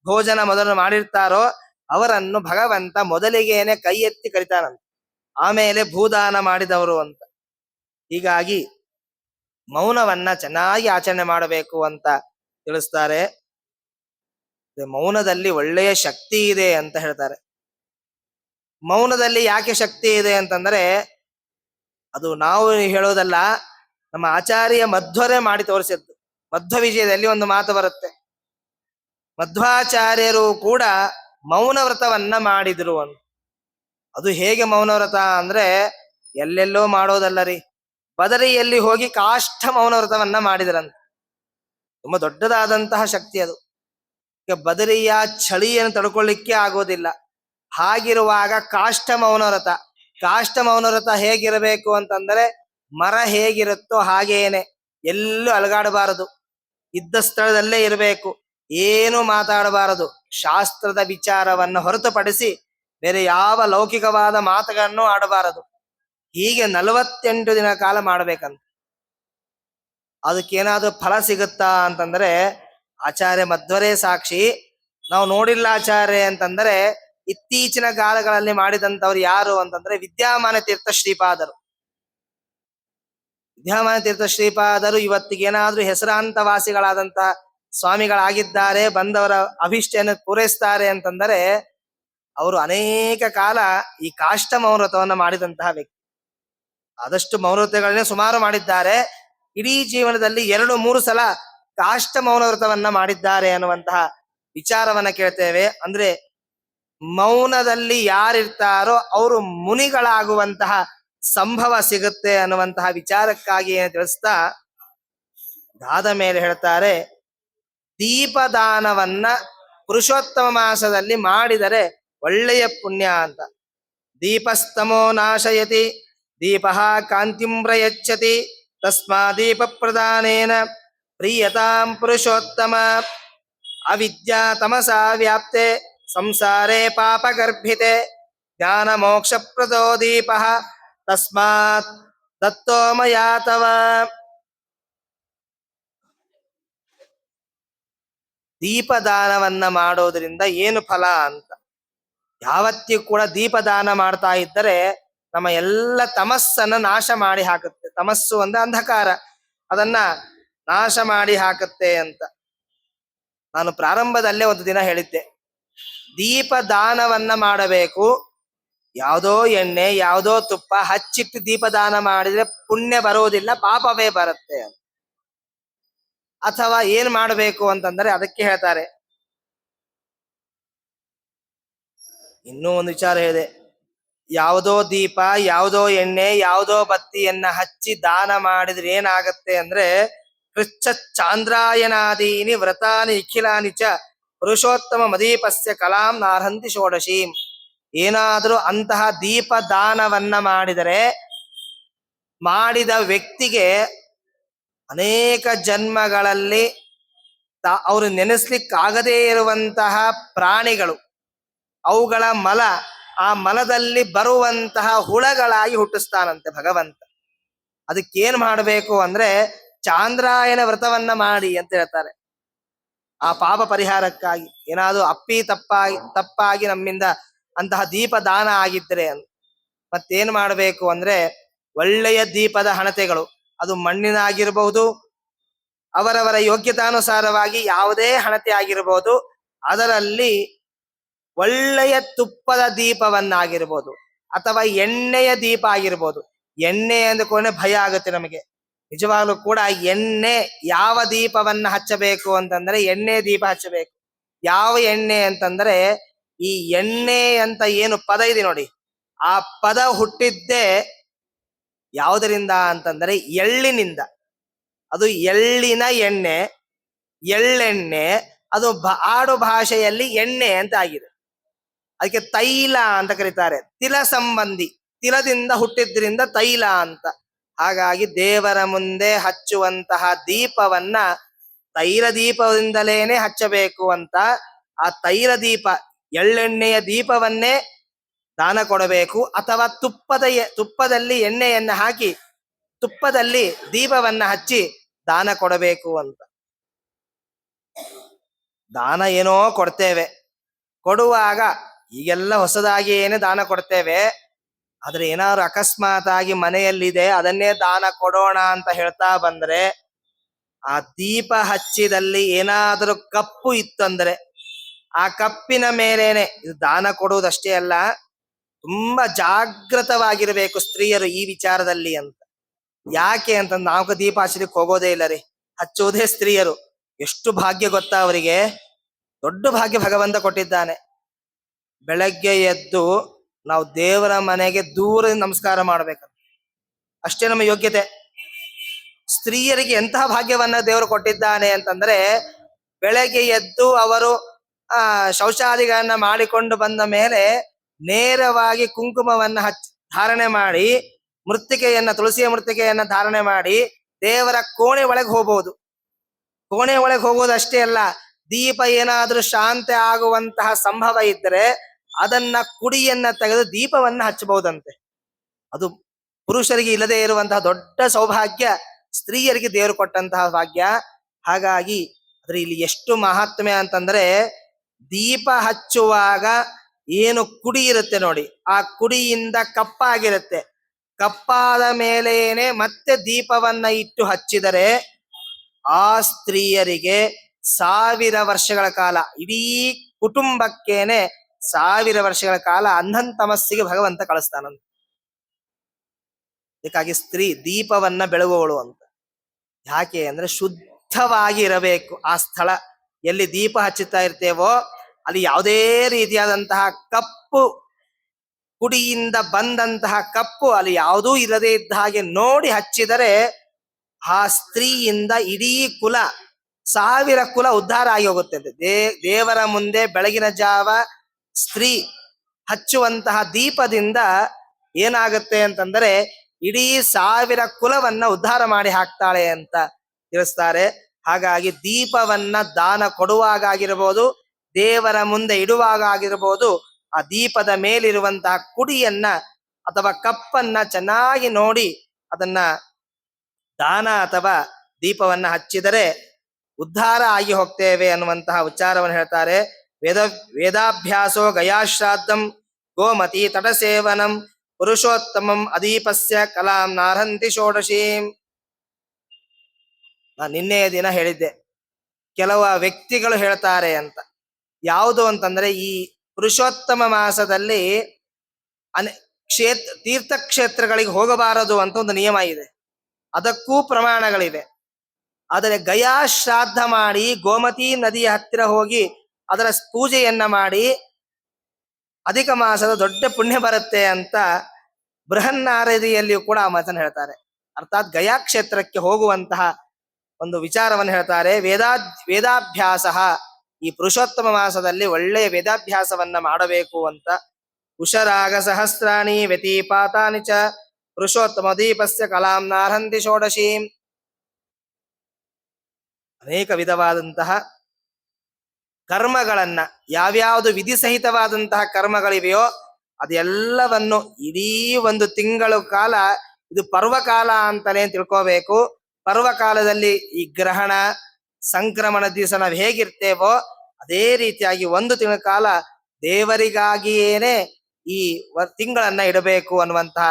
ಭೋಜನ ಮೊದಲು ಮಾಡಿರ್ತಾರೋ ಅವರನ್ನು ಭಗವಂತ ಮೊದಲಿಗೇನೆ ಕೈ ಎತ್ತಿ ಕರಿತಾನಂತ, ಆಮೇಲೆ ಭೂದಾನ ಮಾಡಿದವರು ಅಂತ. ಹೀಗಾಗಿ ಮೌನವನ್ನ ಚೆನ್ನಾಗಿ ಆಚರಣೆ ಮಾಡಬೇಕು ಅಂತ ತಿಳಿಸ್ತಾರೆ. ಮೌನದಲ್ಲಿ ಒಳ್ಳೆಯ ಶಕ್ತಿ ಇದೆ ಅಂತ ಹೇಳ್ತಾರೆ. ಮೌನದಲ್ಲಿ ಯಾಕೆ ಶಕ್ತಿ ಇದೆ ಅಂತಂದ್ರೆ ಅದು ನಾವು ಹೇಳೋದಲ್ಲ, ನಮ್ಮ ಆಚಾರ್ಯ ಮಧ್ವರೇ ಮಾಡಿ ತೋರಿಸಿದ್ದು. ಮಧ್ವ ವಿಜಯದಲ್ಲಿ ಒಂದು ಮಾತು ಬರುತ್ತೆ, ಮಧ್ವಾಚಾರ್ಯರು ಕೂಡ ಮೌನ ವ್ರತವನ್ನ ಮಾಡಿದ್ರು ಅಂತ. ಅದು ಹೇಗೆ ಮೌನ ವ್ರತ ಅಂದ್ರೆ ಎಲ್ಲೆಲ್ಲೋ ಮಾಡೋದಲ್ಲ ರೀ, ಬದರಿಯಲ್ಲಿ ಹೋಗಿ ಕಾಷ್ಠ ಮೌನ ವ್ರತವನ್ನ ಮಾಡಿದ್ರಂತ. ತುಂಬಾ ದೊಡ್ಡದಾದಂತಹ ಶಕ್ತಿ ಅದು. ಈಗ ಬದರಿಯ ಚಳಿಯನ್ನು ತಡ್ಕೊಳ್ಳಿಕ್ಕೆ ಆಗೋದಿಲ್ಲ, ಹಾಗಿರುವಾಗ ಕಾಷ್ಠ ಮೌನ ವ್ರತ. ಕಾಷ್ಠ ಮೌನ ವ್ರತ ಹೇಗಿರಬೇಕು ಅಂತಂದ್ರೆ ಮರ ಹೇಗಿರುತ್ತೋ ಹಾಗೇನೆ, ಎಲ್ಲೂ ಅಲಗಾಡಬಾರದು, ಇದ್ದ ಸ್ಥಳದಲ್ಲೇ ಇರಬೇಕು, ಏನು ಮಾತಾಡಬಾರದು, ಶಾಸ್ತ್ರದ ವಿಚಾರವನ್ನು ಹೊರತುಪಡಿಸಿ ಬೇರೆ ಯಾವ ಲೌಕಿಕವಾದ ಮಾತುಗಳನ್ನು ಆಡಬಾರದು. ಹೀಗೆ 48 ದಿನ ಕಾಲ ಮಾಡ್ಬೇಕಂತ. ಅದಕ್ಕೇನಾದ್ರೂ ಫಲ ಸಿಗುತ್ತಾ ಅಂತಂದ್ರೆ ಆಚಾರ್ಯ ಮಧ್ವರೇ ಸಾಕ್ಷಿ. ನಾವು ನೋಡಿಲ್ಲ ಆಚಾರ್ಯ ಅಂತಂದ್ರೆ ಇತ್ತೀಚಿನ ಕಾಲಗಳಲ್ಲಿ ಮಾಡಿದಂಥವ್ರು ಯಾರು ಅಂತಂದ್ರೆ ವಿದ್ಯಾಮಾನ ತೀರ್ಥ ಶ್ರೀಪಾದರು. ವಿದ್ಯಾಮಾನ ತೀರ್ಥ ಶ್ರೀಪಾದರು ಇವತ್ತಿಗೇನಾದ್ರೂ ಹೆಸರಾಂತ ವಾಸಿಗಳಾದಂತಹ ಸ್ವಾಮಿಗಳಾಗಿದ್ದಾರೆ, ಬಂದವರ ಅಭಿಷ್ಟೆಯನ್ನು ಪೂರೈಸ್ತಾರೆ ಅಂತಂದರೆ ಅವರು ಅನೇಕ ಕಾಲ ಈ ಕಾಷ್ಠ ಮೌನವ್ರತವನ್ನ ಮಾಡಿದಂತಹ ವ್ಯಕ್ತಿ. ಆದಷ್ಟು ಮೌನವ್ರತಗಳನ್ನೇ ಸುಮಾರು ಮಾಡಿದ್ದಾರೆ. ಇಡೀ ಜೀವನದಲ್ಲಿ 2-3 ಸಲ ಕಾಷ್ಠ ಮೌನವ್ರತವನ್ನ ಮಾಡಿದ್ದಾರೆ ಅನ್ನುವಂತಹ ವಿಚಾರವನ್ನ ಕೇಳ್ತೇವೆ. ಅಂದ್ರೆ ಮೌನದಲ್ಲಿ ಯಾರಿರ್ತಾರೋ ಅವರು ಮುನಿಗಳಾಗುವಂತಹ ಸಂಭವ ಸಿಗುತ್ತೆ ಅನ್ನುವಂತಹ ವಿಚಾರಕ್ಕಾಗಿ ಏನು ತಿಳಿಸ್ತಾ ಅದಾದ ಮೇಲೆ ಹೇಳ್ತಾರೆ, ದೀಪದಾನವನ್ನ ಪುರುಷೋತ್ತಮ ಮಾಸದಲ್ಲಿ ಮಾಡಿದರೆ ಒಳ್ಳೆಯ ಪುಣ್ಯ ಅಂತ. ದೀಪಸ್ತಮೋ ನಾಶಯತಿ ದೀಪ ಕಾಂತಿಂ ಪ್ರಯಚ್ಛತಿ ತಸ್ಮಾ ದೀಪ ಪ್ರದಾನೇನ ಪ್ರಿಯತಾಂ ಪುರುಷೋತ್ತಮ. ಅವಿದ್ಯಾ ತಮಸಾ ವ್ಯಾಪ್ತೆ ಸಂಸಾರೇ ಪಾಪಗರ್ಭಿತೆ ಜ್ಞಾನ ಮೋಕ್ಷಪ್ರದೋ ದೀಪ ತಸ್ಮಾತ್ ದತ್ತೋ ಮಯಾ ತವ. ದೀಪದಾನವನ್ನ ಮಾಡೋದ್ರಿಂದ ಏನು ಫಲ ಅಂತ, ಯಾವತ್ತಿಗೂ ಕೂಡ ದೀಪದಾನ ಮಾಡ್ತಾ ಇದ್ದರೆ ನಮ್ಮ ಎಲ್ಲ ತಮಸ್ಸನ್ನ ನಾಶ ಮಾಡಿ ಹಾಕುತ್ತೆ. ತಮಸ್ಸು ಅಂದ್ರೆ ಅಂಧಕಾರ, ಅದನ್ನ ನಾಶ ಮಾಡಿ ಹಾಕುತ್ತೆ ಅಂತ. ನಾನು ಪ್ರಾರಂಭದಲ್ಲೇ ಒಂದು ದಿನ ಹೇಳಿದ್ದೆ, ದೀಪ ದಾನವನ್ನ ಮಾಡಬೇಕು. ಯಾವುದೋ ಎಣ್ಣೆ ಯಾವುದೋ ತುಪ್ಪ ಹಚ್ಚಿಟ್ಟು ದೀಪದಾನ ಮಾಡಿದ್ರೆ ಪುಣ್ಯ ಬರುವುದಿಲ್ಲ, ಪಾಪವೇ ಬರುತ್ತೆ ಅಂತ. ಅಥವಾ ಏನ್ ಮಾಡಬೇಕು ಅಂತಂದ್ರೆ ಅದಕ್ಕೆ ಹೇಳ್ತಾರೆ, ಇನ್ನೂ ಒಂದು ವಿಚಾರ ಹೇಳಿದೆ, ಯಾವುದೋ ದೀಪ ಯಾವುದೋ ಎಣ್ಣೆ ಯಾವುದೋ ಬತ್ತಿಯನ್ನ ಹಚ್ಚಿ ದಾನ ಮಾಡಿದ್ರೆ ಏನಾಗತ್ತೆ ಅಂದ್ರೆ, ಕೃಚ್ಛ ಚಾಂದ್ರಾಯನಾದೀನಿ ವ್ರತಾನಿ ನಿಖಿಲಾನಿ ಚ ಪುರುಷೋತ್ತಮ ಮದೀಪಸ್ಯ ಕಲಾಂ ನಾರ್ಹಂತಿ ಷೋಡಶೀಂ. ಏನಾದರೂ ಅಂತಹ ದೀಪ ದಾನವನ್ನ ಮಾಡಿದರೆ ಮಾಡಿದ ವ್ಯಕ್ತಿಗೆ ಅನೇಕ ಜನ್ಮಗಳಲ್ಲಿ ಅವರು ನೆನೆಸ್ಲಿಕ್ಕಾಗದೇ ಇರುವಂತಹ ಪ್ರಾಣಿಗಳು, ಅವುಗಳ ಮಲ, ಆ ಮಲದಲ್ಲಿ ಬರುವಂತಹ ಹುಳಗಳಾಗಿ ಹುಟ್ಟಿಸ್ತಾನಂತೆ ಭಗವಂತ. ಅದಕ್ಕೇನ್ ಮಾಡಬೇಕು ಅಂದ್ರೆ ಚಾಂದ್ರಾಯನ ವ್ರತವನ್ನ ಮಾಡಿ ಅಂತ ಹೇಳ್ತಾರೆ. ಆ ಪಾಪ ಪರಿಹಾರಕ್ಕಾಗಿ ಏನಾದ್ರು ತಪ್ಪಾಗಿ ನಮ್ಮಿಂದ ಅಂತಹ ದೀಪ ದಾನ ಆಗಿದ್ರೆ ಮತ್ತೇನ್ ಮಾಡಬೇಕು ಅಂದ್ರೆ, ಒಳ್ಳೆಯ ದೀಪದ ಹಣತೆಗಳು, ಅದು ಮಣ್ಣಿನಾಗಿರಬಹುದು, ಅವರವರ ಯೋಗ್ಯತಾನುಸಾರವಾಗಿ ಯಾವುದೇ ಹಣತೆ ಆಗಿರಬಹುದು, ಅದರಲ್ಲಿ ಒಳ್ಳೆಯ ತುಪ್ಪದ ದೀಪವನ್ನಾಗಿರ್ಬೋದು ಅಥವಾ ಎಣ್ಣೆಯ ದೀಪ ಆಗಿರ್ಬೋದು. ಎಣ್ಣೆ ಅಂದುಕೊಂಡ್ರೆ ಭಯ ಆಗುತ್ತೆ ನಮಗೆ. ನಿಜವಾಗ್ಲೂ ಕೂಡ ಎಣ್ಣೆ ಯಾವ ದೀಪವನ್ನ ಹಚ್ಚಬೇಕು ಅಂತಂದ್ರೆ ಎಣ್ಣೆ ದೀಪ ಹಚ್ಚಬೇಕು. ಯಾವ ಎಣ್ಣೆ ಅಂತಂದ್ರೆ, ಈ ಎಣ್ಣೆ ಅಂತ ಏನು ಪದ ಇದೆ ನೋಡಿ, ಆ ಪದ ಹುಟ್ಟಿದ್ದೇ ಯಾವುದರಿಂದ ಅಂತಂದ್ರೆ ಎಳ್ಳಿನಿಂದ. ಅದು ಎಳ್ಳಿನ ಎಣ್ಣೆ, ಎಳ್ಳೆಣ್ಣೆ, ಅದು ಆಡು ಭಾಷೆಯಲ್ಲಿ ಎಣ್ಣೆ ಅಂತ ಆಗಿದೆ. ಅದಕ್ಕೆ ತೈಲ ಅಂತ ಕರೀತಾರೆ. ತಿಲ ಸಂಬಂಧಿ, ತಿಲದಿಂದ ಹುಟ್ಟಿದ್ರಿಂದ ತೈಲ ಅಂತ. ಹಾಗಾಗಿ ದೇವರ ಮುಂದೆ ಹಚ್ಚುವಂತಹ ದೀಪವನ್ನ ತೈಲ ದೀಪದಿಂದಲೇನೆ ಹಚ್ಚಬೇಕು ಅಂತ. ಆ ತೈಲ ದೀಪ, ಎಳ್ಳೆಣ್ಣೆಯ ದೀಪವನ್ನೇ ದಾನ ಕೊಡಬೇಕು, ಅಥವಾ ತುಪ್ಪದಲ್ಲಿ ಎಣ್ಣೆಯನ್ನ ಹಾಕಿ ತುಪ್ಪದಲ್ಲಿ ದೀಪವನ್ನ ಹಚ್ಚಿ ದಾನ ಕೊಡಬೇಕು ಅಂತ. ದಾನ ಏನೋ ಕೊಡ್ತೇವೆ, ಕೊಡುವಾಗ ಈಗೆಲ್ಲ ಹೊಸದಾಗಿ ಏನೇ ದಾನ ಕೊಡ್ತೇವೆ, ಆದ್ರೆ ಏನಾದ್ರು ಅಕಸ್ಮಾತ್ ಆಗಿ ಮನೆಯಲ್ಲಿದೆ ಅದನ್ನೇ ದಾನ ಕೊಡೋಣ ಅಂತ ಹೇಳ್ತಾ ಬಂದ್ರೆ, ಆ ದೀಪ ಹಚ್ಚಿದಲ್ಲಿ ಏನಾದರೂ ಕಪ್ಪು ಇತ್ತಂದ್ರೆ ಆ ಕಪ್ಪಿನ ಮೇಲೇನೆ ಇದು ದಾನ ಕೊಡುವುದಷ್ಟೇ ಅಲ್ಲ, ತುಂಬಾ ಜಾಗೃತವಾಗಿರ್ಬೇಕು ಸ್ತ್ರೀಯರು ಈ ವಿಚಾರದಲ್ಲಿ ಅಂತ. ಯಾಕೆ ಅಂತಂದ್ರೆ, ನಾವು ದೀಪ ಹಚ್ಚಲಿಕ್ಕೆ ಹೋಗೋದೇ ಇಲ್ಲ ರೀ, ಹಚ್ಚುವುದೇ ಸ್ತ್ರೀಯರು. ಎಷ್ಟು ಭಾಗ್ಯ ಗೊತ್ತಾ ಅವರಿಗೆ, ದೊಡ್ಡ ಭಾಗ್ಯ ಭಗವಂತ ಕೊಟ್ಟಿದ್ದಾನೆ. ಬೆಳಗ್ಗೆ ಎದ್ದು ನಾವು ದೇವರ ಮನೆಗೆ ದೂರ ನಮಸ್ಕಾರ ಮಾಡ್ಬೇಕಂತ, ಅಷ್ಟೇ ನಮ್ಮ ಯೋಗ್ಯತೆ. ಸ್ತ್ರೀಯರಿಗೆ ಎಂತಹ ಭಾಗ್ಯವನ್ನ ದೇವರು ಕೊಟ್ಟಿದ್ದಾನೆ ಅಂತಂದ್ರೆ, ಬೆಳಗ್ಗೆ ಎದ್ದು ಅವರು ಶೌಚಾದಿಗಳನ್ನ ಮಾಡಿಕೊಂಡು ಬಂದ ಮೇಲೆ ನೇರವಾಗಿ ಕುಂಕುಮವನ್ನ ಧಾರಣೆ ಮಾಡಿ, ತುಳಸಿಯ ಮೃತ್ತಿಕೆಯನ್ನ ಧಾರಣೆ ಮಾಡಿ ದೇವರ ಕೋಣೆ ಒಳಗೆ ಹೋಗ್ಬೋದು. ಕೋಣೆ ಒಳಗೆ ಹೋಗೋದು ಅಷ್ಟೇ ಅಲ್ಲ, ದೀಪ ಏನಾದ್ರೂ ಶಾಂತಿ ಆಗುವಂತಹ ಸಂಭವ ಇದ್ರೆ ಅದನ್ನ ಕುಡಿಯನ್ನ ತೆಗೆದು ದೀಪವನ್ನ ಹಚ್ಚಬಹುದಂತೆ. ಅದು ಪುರುಷರಿಗೆ ಇಲ್ಲದೆ ಇರುವಂತಹ ದೊಡ್ಡ ಸೌಭಾಗ್ಯ, ಸ್ತ್ರೀಯರಿಗೆ ದೇವರು ಕೊಟ್ಟಂತಹ ಭಾಗ್ಯ. ಹಾಗಾಗಿ ಅದ್ರ ಇಲ್ಲಿ ಎಷ್ಟು ಮಹಾತ್ಮೆ ಅಂತಂದ್ರೆ, ದೀಪ ಹಚ್ಚುವಾಗ ಏನು ಕುಡಿ ಇರುತ್ತೆ ನೋಡಿ, ಆ ಕುಡಿಯಿಂದ ಕಪ್ಪಾಗಿರುತ್ತೆ. ಕಪ್ಪಾದ ಮೇಲೇನೆ ಮತ್ತೆ ದೀಪವನ್ನ ಇಟ್ಟು ಹಚ್ಚಿದರೆ ಆ ಸ್ತ್ರೀಯರಿಗೆ 1000 ವರ್ಷಗಳ ಕಾಲ, ಇಡೀ ಕುಟುಂಬಕ್ಕೇನೆ 1000 ವರ್ಷಗಳ ಕಾಲ ಅಂಧಂತಮಸ್ಸಿಗೆ ಭಗವಂತ ಕಳಿಸ್ತಾನಂತ. ಅದಕ್ಕಾಗಿ ಸ್ತ್ರೀ ದೀಪವನ್ನ ಬೆಳಗುವವಳು ಅಂತ. ಯಾಕೆ ಅಂದ್ರೆ ಶುದ್ಧವಾಗಿ ಇರಬೇಕು. ಆ ಸ್ಥಳ ಎಲ್ಲಿ ದೀಪ ಹಚ್ಚುತ್ತಾ ಇರ್ತೇವೋ ಅಲ್ಲಿ ಯಾವುದೇ ರೀತಿಯಾದಂತಹ ಕಪ್ಪು, ಕುಡಿಯಿಂದ ಬಂದಂತಹ ಕಪ್ಪು ಅಲ್ಲಿ ಯಾವುದೂ ಇಲ್ಲದೆ ಇದ್ದ ಹಾಗೆ ನೋಡಿ ಹಚ್ಚಿದರೆ ಆ ಸ್ತ್ರೀಯಿಂದ ಇಡೀ ಕುಲ, 1000 ಕುಲ ಉದ್ಧಾರ ಆಗಿ ಹೋಗುತ್ತೆ ಅಂತ. ದೇವರ ಮುಂದೆ ಬೆಳಗಿನ ಜಾವ ಸ್ತ್ರೀ ಹಚ್ಚುವಂತಹ ದೀಪದಿಂದ ಏನಾಗುತ್ತೆ ಅಂತಂದ್ರೆ, ಇಡೀ 1000 ಕುಲವನ್ನ ಉದ್ಧಾರ ಮಾಡಿ ಹಾಕ್ತಾಳೆ ಅಂತ ತಿಳಿಸ್ತಾರೆ. ಹಾಗಾಗಿ ದೀಪವನ್ನ ದಾನ ಕೊಡುವಾಗ ಆಗಿರಬಹುದು, ದೇವರ ಮುಂದೆ ಇಡುವಾಗ ಆಗಿರಬಹುದು, ಆ ದೀಪದ ಮೇಲಿರುವಂತಹ ಕುಡಿಯನ್ನ ಅಥವಾ ಕಪ್ಪನ್ನ ಚೆನ್ನಾಗಿ ನೋಡಿ ಅದನ್ನ ದಾನ ಅಥವಾ ದೀಪವನ್ನ ಹಚ್ಚಿದರೆ ಉದ್ಧಾರ ಆಗಿ ಹೋಗ್ತೇವೆ ಅನ್ನುವಂತಹ ವಿಚಾರವನ್ನು ಹೇಳ್ತಾರೆ. ವೇದಾಭ್ಯಾಸೋ ಗಯಾಶ್ರಾದ್ದಂ ಗೋಮತಿ ತಟಸೇವನಂ ಪುರುಷೋತ್ತಮಂ ಅದೀಪಸ್ಯ ಕಲಾಂ ನಾರ್ಹಂತಿ ಷೋಡಶೀಂ. ನಿನ್ನೆಯ ದಿನ ಹೇಳಿದ್ದೆ, ಕೆಲವು ವ್ಯಕ್ತಿಗಳು ಹೇಳ್ತಾರೆ ಅಂತ. ಯಾವುದು ಅಂತಂದ್ರೆ, ಈ ಪುರುಷೋತ್ತಮ ಮಾಸದಲ್ಲಿ ತೀರ್ಥಕ್ಷೇತ್ರಗಳಿಗೆ ಹೋಗಬಾರದು ಅಂತ ಒಂದು ನಿಯಮ ಇದೆ, ಅದಕ್ಕೂ ಪ್ರಮಾಣಗಳಿವೆ. ಆದರೆ ಗಯಾ ಶ್ರಾದ್ದ ಮಾಡಿ ಗೋಮತಿ ನದಿಯ ಹತ್ತಿರ ಹೋಗಿ ಅದರ ಪೂಜೆಯನ್ನ ಮಾಡಿ ಅಧಿಕ ಮಾಸದ ದೊಡ್ಡ ಪುಣ್ಯ ಬರುತ್ತೆ ಅಂತ ಬೃಹನ್ನಾರದಿಯಲ್ಲಿಯೂ ಕೂಡ ಆ ಮಾತನ್ನು ಹೇಳ್ತಾರೆ. ಅರ್ಥಾತ್ ಗಯಾ ಕ್ಷೇತ್ರಕ್ಕೆ ಹೋಗುವಂತಹ ಒಂದು ವಿಚಾರವನ್ನು ಹೇಳ್ತಾರೆ. ವೇದಾಭ್ಯಾಸ, ಈ ಪುರುಷೋತ್ತಮ ಮಾಸದಲ್ಲಿ ಒಳ್ಳೆಯ ವೇದಾಭ್ಯಾಸವನ್ನ ಮಾಡಬೇಕು ಅಂತ. ಉಷರಾಗ ಸಹಸ್ರಾಣಿ ವ್ಯತಿಪಾತಾನಿ ಚ ಪುರುಷೋತ್ತಮ ದೀಪಸ್ಯ ಕಲಾಂ ನಾರ್ಹಂತಿ ಷೋಡಶೀಂ. ಅನೇಕ ವಿಧವಾದಂತಹ ಕರ್ಮಗಳನ್ನ, ಯಾವ್ಯಾವುದು ವಿಧಿಸಹಿತವಾದಂತಹ ಕರ್ಮಗಳಿವೆಯೋ ಅದೆಲ್ಲವನ್ನು ಇಡೀ ಒಂದು ತಿಂಗಳು ಕಾಲ, ಇದು ಪರ್ವಕಾಲ ಅಂತಾನೆ ತಿಳ್ಕೋಬೇಕು. ಪರ್ವಕಾಲದಲ್ಲಿ ಈ ಗ್ರಹಣ ಸಂಕ್ರಮಣ ದಿವಸ ನಾವು ಹೇಗಿರ್ತೇವೋ ಅದೇ ರೀತಿಯಾಗಿ ಒಂದು ತಿಂಗಳ ಕಾಲ ದೇವರಿಗಾಗಿಯೇನೆ ಈ ತಿಂಗಳನ್ನ ಇಡಬೇಕು ಅನ್ನುವಂತಹ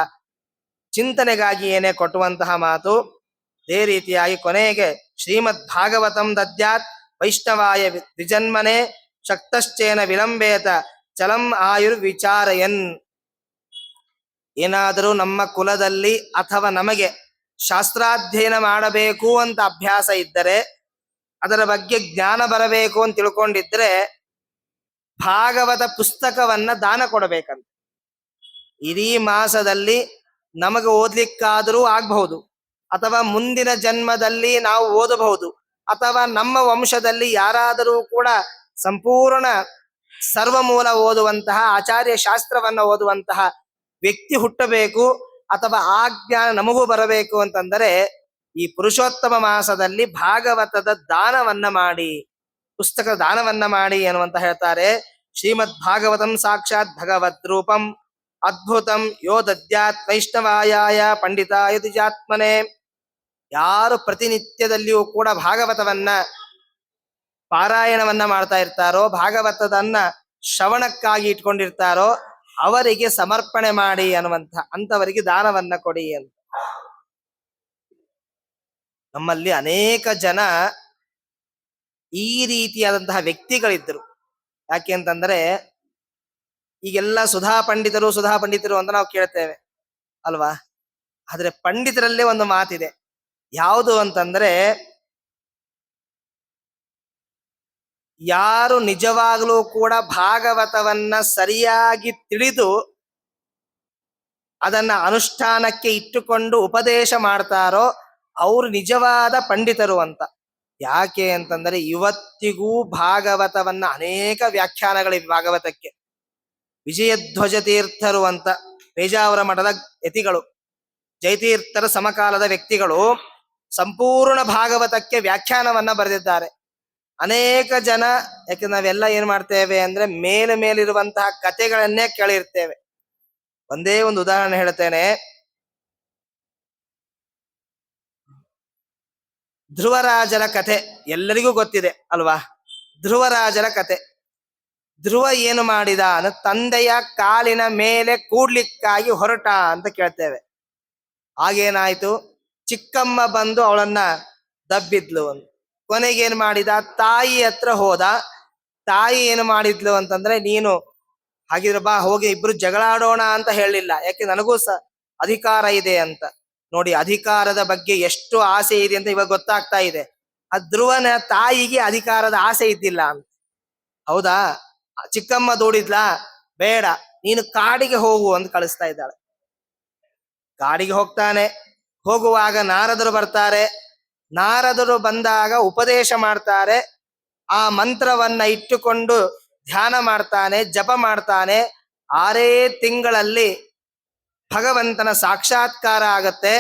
ಚಿಂತನೆಗಾಗಿಯೇನೆ ಕೊಟ್ಟುವಂತಹ ಮಾತು. ಅದೇ ರೀತಿಯಾಗಿ ಕೊನೆಗೆ ಶ್ರೀಮದ್ ಭಾಗವತಂ ದದ್ಯಾತ್ ವೈಷ್ಣವಾಯ ದ್ವಿಜನ್ಮನೆ ಶಕ್ತಶ್ಚೇನ ವಿಳಂಬೇತ ಚಲಂ ಆಯುರ್ವಿಚಾರಯನ್. ಏನಾದರೂ ನಮ್ಮ ಕುಲದಲ್ಲಿ ಅಥವಾ ನಮಗೆ ಶಾಸ್ತ್ರಾಧ್ಯಯನ ಮಾಡಬೇಕು ಅಂತ ಅಭ್ಯಾಸ ಇದ್ದರೆ, ಅದರ ಬಗ್ಗೆ ಜ್ಞಾನ ಬರಬೇಕು ಅಂತ ತಿಳ್ಕೊಂಡಿದ್ರೆ ಭಾಗವತ ಪುಸ್ತಕವನ್ನ ದಾನ ಕೊಡಬೇಕಂತ. ಇಡೀ ಮಾಸದಲ್ಲಿ ನಮಗೆ ಓದ್ಲಿಕ್ಕಾದರೂ ಆಗಬಹುದು, ಅಥವಾ ಮುಂದಿನ ಜನ್ಮದಲ್ಲಿ ನಾವು ಓದಬಹುದು, ಅಥವಾ ನಮ್ಮ ವಂಶದಲ್ಲಿ ಯಾರಾದರೂ ಕೂಡ ಸಂಪೂರ್ಣ ಸರ್ವಮೂಲ ಓದುವಂತಹ ಆಚಾರ್ಯ ಶಾಸ್ತ್ರವನ್ನ ಓದುವಂತಹ ವ್ಯಕ್ತಿ ಹುಟ್ಟಬೇಕು, ಅಥವಾ ಆ ಜ್ಞಾನ ನಮಗೂ ಬರಬೇಕು ಅಂತಂದರೆ ಈ ಪುರುಷೋತ್ತಮ ಮಾಸದಲ್ಲಿ ಭಾಗವತದ ದಾನವನ್ನ ಮಾಡಿ, ಪುಸ್ತಕದ ದಾನವನ್ನ ಮಾಡಿ ಅನ್ನುವಂತ ಹೇಳ್ತಾರೆ. ಶ್ರೀಮದ್ ಭಾಗವತಂ ಸಾಕ್ಷಾತ್ ಭಗವದ್ ರೂಪಂ ಅದ್ಭುತಂ ಯೋ ದದ್ಯಾತ್ ವೈಷ್ಣವಾಯಾಯ ಪಂಡಿತಾಯ ದ್ವಿಜಾತ್ಮನೆ. ಯಾರು ಪ್ರತಿನಿತ್ಯದಲ್ಲಿಯೂ ಕೂಡ ಭಾಗವತವನ್ನ ಪಾರಾಯಣವನ್ನ ಮಾಡ್ತಾ ಇರ್ತಾರೋ, ಭಾಗವತದನ್ನ ಶ್ರವಣಕ್ಕಾಗಿ ಇಟ್ಕೊಂಡಿರ್ತಾರೋ ಅವರಿಗೆ ಸಮರ್ಪಣೆ ಮಾಡಿ ಅನ್ನುವಂಥ, ಅಂತವರಿಗೆ ದಾನವನ್ನ ಕೊಡಿ ಅಂತ. ನಮ್ಮಲ್ಲಿ ಅನೇಕ ಜನ ಈ ರೀತಿಯಾದಂತಹ ವ್ಯಕ್ತಿಗಳಿದ್ದರು. ಯಾಕೆ ಅಂತಂದ್ರೆ, ಈಗೆಲ್ಲ ಸುಧಾ ಪಂಡಿತರು ಅಂತ ನಾವು ಕೇಳ್ತೇವೆ ಅಲ್ವಾ. ಆದ್ರೆ ಪಂಡಿತರಲ್ಲೇ ಒಂದು ಮಾತಿದೆ, ಯಾವುದು ಅಂತಂದ್ರೆ, ಯಾರು ನಿಜವಾಗ್ಲೂ ಕೂಡ ಭಾಗವತವನ್ನ ಸರಿಯಾಗಿ ತಿಳಿದು ಅದನ್ನ ಅನುಷ್ಠಾನಕ್ಕೆ ಇಟ್ಟುಕೊಂಡು ಉಪದೇಶ ಮಾಡ್ತಾರೋ ಅವರು ನಿಜವಾದ ಪಂಡಿತರು ಅಂತ. ಯಾಕೆ ಅಂತಂದ್ರೆ, ಇವತ್ತಿಗೂ ಭಾಗವತವನ್ನ ಅನೇಕ ವ್ಯಾಖ್ಯಾನಗಳಿವೆ ಭಾಗವತಕ್ಕೆ. ವಿಜಯಧ್ವಜ ತೀರ್ಥರು ಅಂತ ಪೇಜಾವರ ಮಠದ ಯತಿಗಳು, ಜಯತೀರ್ಥರ ಸಮಕಾಲದ ವ್ಯಕ್ತಿಗಳು ಸಂಪೂರ್ಣ ಭಾಗವತಕ್ಕೆ ವ್ಯಾಖ್ಯಾನವನ್ನ ಬರೆದಿದ್ದಾರೆ. ಅನೇಕ ಜನ, ಯಾಕೆ ನಾವೆಲ್ಲ ಏನ್ ಮಾಡ್ತೇವೆ ಅಂದ್ರೆ ಮೇಲಿರುವಂತಹ ಕಥೆಗಳನ್ನೇ ಕೇಳಿರ್ತೇವೆ. ಒಂದೇ ಒಂದು ಉದಾಹರಣೆ ಹೇಳ್ತೇನೆ. ಧ್ರುವರಾಜರ ಕಥೆ ಎಲ್ಲರಿಗೂ ಗೊತ್ತಿದೆ ಅಲ್ವಾ. ಧ್ರುವರಾಜರ ಕಥೆ. ಧ್ರುವ ಏನು ಮಾಡಿದ ಅಂದ್ರೆ, ತಂದೆಯ ಕಾಲಿನ ಮೇಲೆ ಕೂಡ್ಲಿಕ್ಕಾಗಿ ಹೊರಟ ಅಂತ ಕೇಳ್ತೇವೆ. ಆಗೇನಾಯ್ತು, ಚಿಕ್ಕಮ್ಮ ಬಂದು ಅವಳನ್ನ ದಬ್ಬಿದ್ಲು ಅಂತ. ಕೊನೆಗೇನು ಮಾಡಿದ, ತಾಯಿ ಹತ್ರ ಹೋದ. ತಾಯಿ ಏನು ಮಾಡಿದ್ಲು ಅಂತಂದ್ರೆ, ನೀನು ಹಾಗಿದ್ರೆ ಬಾ ಹೋಗಿ ಇಬ್ರು ಜಗಳಾಡೋಣ ಅಂತ ಹೇಳಿಲ್ಲ, ಯಾಕೆ ನನಗೂ ಅಧಿಕಾರ ಇದೆ ಅಂತ. ನೋಡಿ, ಅಧಿಕಾರದ ಬಗ್ಗೆ ಎಷ್ಟು ಆಸೆ ಇದೆ ಅಂತ ಇವಾಗ ಗೊತ್ತಾಗ್ತಾ ಇದೆ. ಆ ಧ್ರುವನ ತಾಯಿಗೆ ಅಧಿಕಾರದ ಆಸೆ ಇದ್ದಿಲ್ಲ ಅಂತ. ಹೌದಾ, ಚಿಕ್ಕಮ್ಮ ದೂಡಿದ್ಲಾ, ಬೇಡ ನೀನು ಕಾಡಿಗೆ ಹೋಗು ಅಂತ ಕಳಿಸ್ತಾ ಇದ್ದಾಳೆ. ಕಾಡಿಗೆ ಹೋಗ್ತಾನೆ. ಹೋಗುವಾಗ ನಾರದರು ಬರ್ತಾರೆ. ನಾರದರು ಬಂದಾಗ ಉಪದೇಶ ಮಾಡ್ತಾರೆ. ಆ ಮಂತ್ರವನ್ನ ಇಟ್ಟುಕೊಂಡು ಧ್ಯಾನ ಮಾಡ್ತಾನೆ, ಜಪ ಮಾಡ್ತಾನೆ. 6 ತಿಂಗಳಲ್ಲಿ ಭಗವಂತನ ಸಾಕ್ಷಾತ್ಕಾರ ಆಗತ್ತೆ.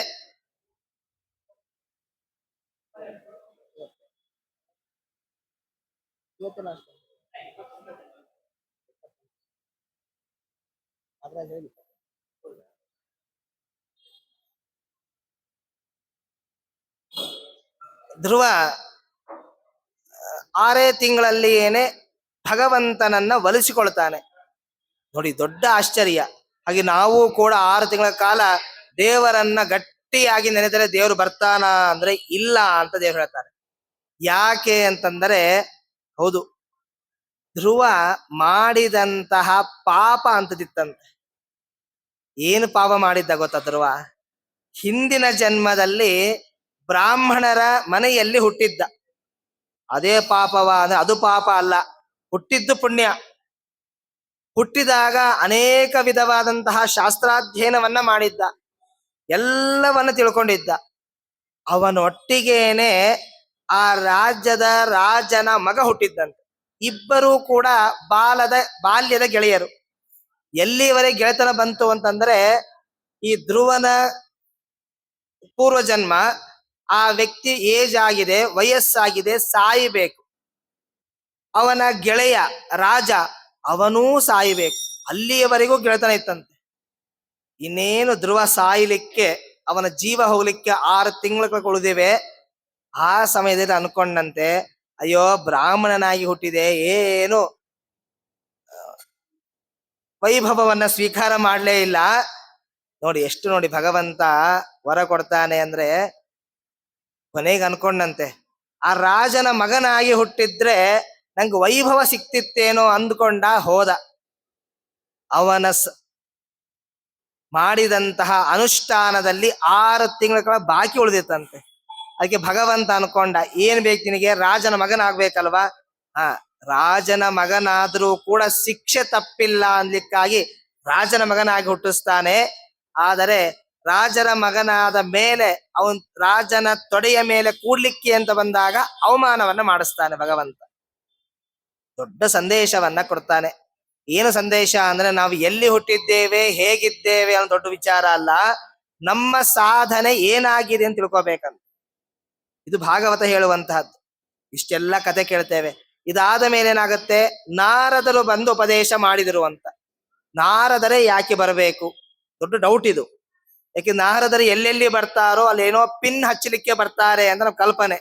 ಧ್ರುವ 6 ತಿಂಗಳಲ್ಲಿ ಏನೇ ಭಗವಂತನನ್ನ ಒಲಿಸಿಕೊಳ್ತಾನೆ. ನೋಡಿ, ದೊಡ್ಡ ಆಶ್ಚರ್ಯ. ಹಾಗೆ ನಾವು ಕೂಡ 6 ತಿಂಗಳ ಕಾಲ ದೇವರನ್ನ ಗಟ್ಟಿಯಾಗಿ ನೆನೆದರೆ ದೇವರು ಬರ್ತಾನ ಅಂದ್ರೆ ಇಲ್ಲ ಅಂತ ದೇವ್ರು ಹೇಳ್ತಾರೆ. ಯಾಕೆ ಅಂತಂದರೆ, ಹೌದು, ಧ್ರುವ ಮಾಡಿದಂತಹ ಪಾಪ ಅಂತದಿತ್ತಂತೆ. ಏನು ಪಾಪ ಮಾಡಿದ್ದ ಗೊತ್ತಾ ಧ್ರುವ? ಹಿಂದಿನ ಜನ್ಮದಲ್ಲಿ ಬ್ರಾಹ್ಮಣರ ಮನೆಯಲ್ಲಿ ಹುಟ್ಟಿದ್ದ. ಅದೇ ಪಾಪವ ಅಂದ್ರೆ ಅದು ಪಾಪ ಅಲ್ಲ, ಹುಟ್ಟಿದ್ದು ಪುಣ್ಯ. ಹುಟ್ಟಿದಾಗ ಅನೇಕ ವಿಧವಾದಂತಹ ಶಾಸ್ತ್ರಾಧ್ಯಯನವನ್ನ ಮಾಡಿದ್ದ, ಎಲ್ಲವನ್ನ ತಿಳ್ಕೊಂಡಿದ್ದ. ಅವನೊಟ್ಟಿಗೇನೆ ಆ ರಾಜ್ಯದ ರಾಜನ ಮಗ ಹುಟ್ಟಿದ್ದಂತೆ. ಇಬ್ಬರೂ ಕೂಡ ಬಾಲ್ಯದ ಗೆಳೆಯರು. ಎಲ್ಲಿವರೆಗೆ ಗೆಳೆತನ ಬಂತು ಅಂತಂದ್ರೆ, ಈ ಧ್ರುವನ ಪೂರ್ವಜನ್ಮ, ಆ ವ್ಯಕ್ತಿ ಏಜ್ ಆಗಿದೆ, ವಯಸ್ಸಾಗಿದೆ, ಸಾಯಬೇಕು. ಅವನ ಗೆಳೆಯ ರಾಜ ಅವನೂ ಸಾಯಬೇಕು. ಅಲ್ಲಿಯವರೆಗೂ ಗೆಳೆತನ ಇತ್ತಂತೆ. ಇನ್ನೇನು ಧ್ರುವ ಸಾಯಲಿಕ್ಕೆ, ಅವನ ಜೀವ ಹೋಗ್ಲಿಕ್ಕೆ 6 ತಿಂಗಳು ಉಳಿದಿವೆ. ಆ ಸಮಯದಲ್ಲಿ ಅನ್ಕೊಂಡಂತೆ, ಅಯ್ಯೋ ಬ್ರಾಹ್ಮಣನಾಗಿ ಹುಟ್ಟಿದೆ, ಏನು ವೈಭವವನ್ನ ಸ್ವೀಕಾರ ಮಾಡಲೇ ಇಲ್ಲ. ನೋಡಿ ಎಷ್ಟು ನೋಡಿ ಭಗವಂತ ವರ ಕೊಡ್ತಾನೆ ಅಂದ್ರೆ, ಕೊನೆಗೆ ಅನ್ಕೊಂಡಂತೆ, ಆ ರಾಜನ ಮಗನಾಗಿ ಹುಟ್ಟಿದ್ರೆ ನಂಗೆ ವೈಭವ ಸಿಕ್ತಿತ್ತೇನೋ ಅಂದ್ಕೊಂಡ ಹೋದ. ಅವನ ಮಾಡಿದಂತಹ ಅನುಷ್ಠಾನದಲ್ಲಿ 6 ತಿಂಗಳ ಬಾಕಿ ಉಳಿದಿತ್ತಂತೆ. ಅದಕ್ಕೆ ಭಗವಂತ ಅನ್ಕೊಂಡ, ಏನ್ ಬೇಕು ನಿನಗೆ? ರಾಜನ ಮಗನಾಗ್ಬೇಕಲ್ವಾ? ರಾಜನ ಮಗನಾದ್ರೂ ಕೂಡ ಶಿಕ್ಷೆ ತಪ್ಪಿಲ್ಲ ಅನ್ಲಿಕ್ಕಾಗಿ ರಾಜನ ಮಗನಾಗಿ ಹುಟ್ಟಿಸ್ತಾನೆ. ಆದರೆ ರಾಜನ ಮಗನಾದ ಮೇಲೆ ಅವನ್ ರಾಜನ ತೊಡೆಯ ಮೇಲೆ ಕೂಡ್ಲಿಕ್ಕೆ ಅಂತ ಬಂದಾಗ ಅವಮಾನವನ್ನ ಮಾಡಿಸ್ತಾನೆ ಭಗವಂತ. ದೊಡ್ಡ ಸಂದೇಶವನ್ನ ಕೊಡ್ತಾನೆ. ಏನು ಸಂದೇಶ ಅಂದ್ರೆ, ನಾವು ಎಲ್ಲಿ ಹುಟ್ಟಿದ್ದೇವೆ, ಹೇಗಿದ್ದೇವೆ ಅನ್ನೋ ದೊಡ್ಡ ವಿಚಾರ ಅಲ್ಲ, ನಮ್ಮ ಸಾಧನೆ ಏನಾಗಿದೆ ಅಂತ ತಿಳ್ಕೊಬೇಕಂತ. ಇದು ಭಾಗವತ ಹೇಳುವಂತಹದ್ದು. ಇಷ್ಟೆಲ್ಲ ಕತೆ ಕೇಳ್ತೇವೆ. ಇದಾದ ಮೇಲೆ ಏನಾಗುತ್ತೆ? ನಾರದರು ಬಂದು ಉಪದೇಶ ಮಾಡಿದರು ಅಂತ. ನಾರದರೇ ಯಾಕೆ ಬರಬೇಕು? ದೊಡ್ಡ ಡೌಟ್ ಇದು. ಯಾಕೆ ನಾರದರು ಎಲ್ಲೆಲ್ಲಿ ಬರ್ತಾರೋ ಅಲ್ಲೇನೋ ಪಿನ್ ಹಚ್ಚಲಿಕ್ಕೆ ಬರ್ತಾರೆ ಅಂತ ನಮ್ಮ ಕಲ್ಪನೆ.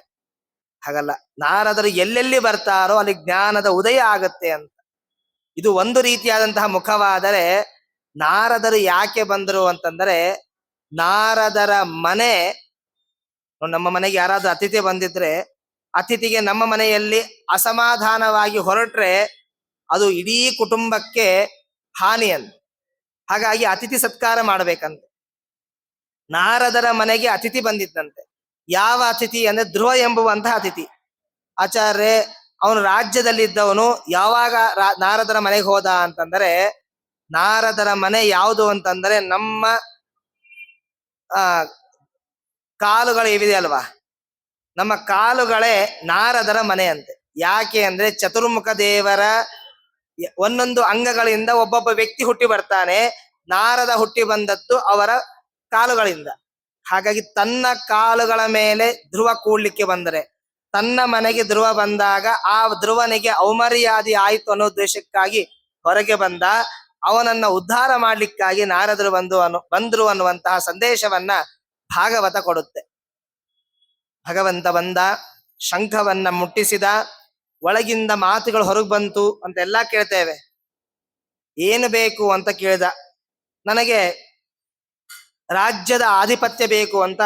ಹಾಗಲ್ಲ, ನಾರದರು ಎಲ್ಲೆಲ್ಲಿ ಬರ್ತಾರೋ ಅಲ್ಲಿ ಜ್ಞಾನದ ಉದಯ ಆಗುತ್ತೆ ಅಂತ. ಇದು ಒಂದು ರೀತಿಯಾದಂತಹ ಮುಖವಾದರೆ, ನಾರದರು ಯಾಕೆ ಬಂದರು ಅಂತಂದರೆ, ನಾರದರ ಮನೆ, ನಮ್ಮ ಮನೆಗೆ ಯಾರಾದ್ರೂ ಅತಿಥಿ ಬಂದಿದ್ರೆ, ಅತಿಥಿಗೆ ನಮ್ಮ ಮನೆಯಲ್ಲಿ ಅಸಮಾಧಾನವಾಗಿ ಹೊರಟ್ರೆ ಅದು ಇಡೀ ಕುಟುಂಬಕ್ಕೆ ಹಾನಿ ಅಂತ. ಹಾಗಾಗಿ ಅತಿಥಿ ಸತ್ಕಾರ ಮಾಡಬೇಕಂತೆ. ನಾರದರ ಮನೆಗೆ ಅತಿಥಿ ಬಂದಿದ್ದಂತೆ. ಯಾವ ಅತಿಥಿ ಅಂದ್ರೆ, ಧ್ರುವ ಎಂಬುವಂತಹ ಅತಿಥಿ. ಆಚಾರ್ಯ ಅವನು ರಾಜ್ಯದಲ್ಲಿದ್ದವನು. ಯಾವಾಗ ನಾರದರ ಮನೆಗೆ ಹೋದ ಅಂತಂದರೆ, ನಾರದರ ಮನೆ ಯಾವುದು ಅಂತಂದ್ರೆ, ನಮ್ಮ ಕಾಲುಗಳು ಇವಿದೆ ಅಲ್ವಾ, ನಮ್ಮ ಕಾಲುಗಳೇ ನಾರದರ ಮನೆ ಅಂತೆ. ಯಾಕೆ ಅಂದ್ರೆ, ಚತುರ್ಮುಖ ದೇವರ ಒಂದೊಂದು ಅಂಗಗಳಿಂದ ಒಬ್ಬೊಬ್ಬ ವ್ಯಕ್ತಿ ಹುಟ್ಟಿ ಬರ್ತಾನೆ. ನಾರದ ಹುಟ್ಟಿ ಬಂದದ್ದು ಅವರ ಕಾಲುಗಳಿಂದ. ಹಾಗಾಗಿ ತನ್ನ ಕಾಲುಗಳ ಮೇಲೆ ಧ್ರುವ ಕೂಡ್ಲಿಕ್ಕೆ ಬಂದರೆ, ತನ್ನ ಮನೆಗೆ ಧ್ರುವ ಬಂದಾಗ ಆ ಧ್ರುವನಿಗೆ ಔಮರ್ಯಾದಿ ಆಯ್ತು ಅನ್ನೋ ಉದ್ದೇಶಕ್ಕಾಗಿ ಹೊರಗೆ ಬಂದ. ಅವನನ್ನ ಉದ್ಧಾರ ಮಾಡ್ಲಿಕ್ಕಾಗಿ ನಾರದರು ಬಂದ್ರು ಅನ್ನುವಂತಹ ಸಂದೇಶವನ್ನ ಭಾಗವತ ಕೊಡುತ್ತೆ. ಭಗವಂತ ಬಂದ, ಶಂಖವನ್ನ ಮುಟ್ಟಿಸಿದ, ಒಳಗಿಂದ ಮಾತುಗಳು ಹೊರಗೆ ಬಂತು ಅಂತೆಲ್ಲ ಕೇಳ್ತೇವೆ. ಏನು ಬೇಕು ಅಂತ ಕೇಳಿದ. ನನಗೆ ರಾಜ್ಯದ ಆಧಿಪತ್ಯ ಬೇಕು ಅಂತ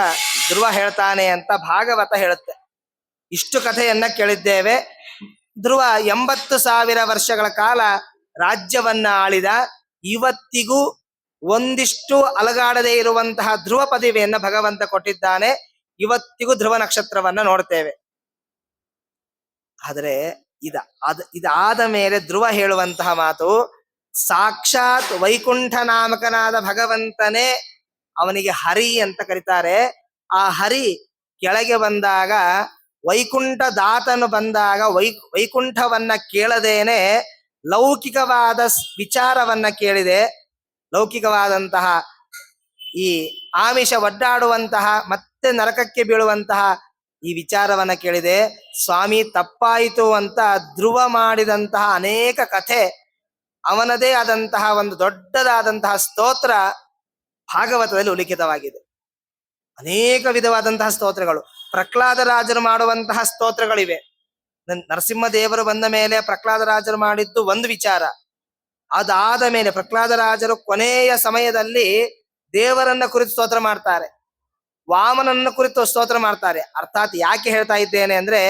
ಧ್ರುವ ಹೇಳ್ತಾನೆ ಅಂತ ಭಾಗವತ ಹೇಳುತ್ತೆ. ಇಷ್ಟು ಕಥೆಯನ್ನ ಕೇಳಿದ್ದೇವೆ. ಧ್ರುವ 80,000 ವರ್ಷಗಳ ಕಾಲ ರಾಜ್ಯವನ್ನ ಆಳಿದ. ಇವತ್ತಿಗೂ ಒಂದಿಷ್ಟು ಅಲಗಾಡದೇ ಇರುವಂತಹ ಧ್ರುವ ಪದವಿಯನ್ನ ಭಗವಂತ ಕೊಟ್ಟಿದ್ದಾನೆ. ಇವತ್ತಿಗೂ ಧ್ರುವ ನಕ್ಷತ್ರವನ್ನ ನೋಡ್ತೇವೆ. ಆದರೆ ಇದಾದ ಮೇಲೆ ಧ್ರುವ ಹೇಳುವಂತಹ ಮಾತು, ಸಾಕ್ಷಾತ್ ವೈಕುಂಠ ನಾಮಕನಾದ ಭಗವಂತನೇ, ಅವನಿಗೆ ಹರಿ ಅಂತ ಕರೀತಾರೆ. ಆ ಹರಿ ಕೆಳಗೆ ಬಂದಾಗ, ವೈಕುಂಠ ದಾತನು ಬಂದಾಗ ವೈಕುಂಠವನ್ನ ಕೇಳದೇನೆ ಲೌಕಿಕವಾದ ವಿಚಾರವನ್ನ ಕೇಳಿದೆ. ಲೌಕಿಕವಾದಂತಹ ಈ ಆಮಿಷ ಒಡ್ಡಾಡುವಂತಹ ಮತ್ತೆ ನರಕಕ್ಕೆ ಬೀಳುವಂತಹ ಈ ವಿಚಾರವನ್ನ ಕೇಳಿದೆ. ಸ್ವಾಮಿ ತಪ್ಪಾಯಿತು ಅಂತ ಧ್ರುವ ಮಾಡಿದಂತಹ ಅನೇಕ ಕಥೆ, ಅವನದೇ ಆದಂತಹ ಒಂದು ದೊಡ್ಡದಾದಂತಹ ಸ್ತೋತ್ರ ಭಾಗವತದಲ್ಲಿ ಉಲ್ಲೇಖಿತವಾಗಿದೆ. ಅನೇಕ ವಿಧವಾದಂತಹ ಸ್ತೋತ್ರಗಳು, ಪ್ರಹ್ಲಾದ ರಾಜರು ಮಾಡುವಂತಹ ಸ್ತೋತ್ರಗಳಿವೆ. ನರಸಿಂಹದೇವರು ಬಂದ ಮೇಲೆ ಪ್ರಹ್ಲಾದ ರಾಜರು ಮಾಡಿದ್ದು ಒಂದು ವಿಚಾರ. ಅದಾದ ಮೇಲೆ ಪ್ರಹ್ಲಾದ ರಾಜರು ಕೊನೆಯ ಸಮಯದಲ್ಲಿ ದೇವರನ್ನ ಕುರಿತು ಸ್ತೋತ್ರ ಮಾಡ್ತಾರೆ. ವಾಮನನ್ನ ಕುರಿತು ಸ್ತೋತ್ರ ಮಾಡ್ತಾರೆ. ಅರ್ಥಾತ್ ಯಾಕೆ ಹೇಳ್ತಾ ಇದ್ದೇನೆ ಅಂದ್ರೆ,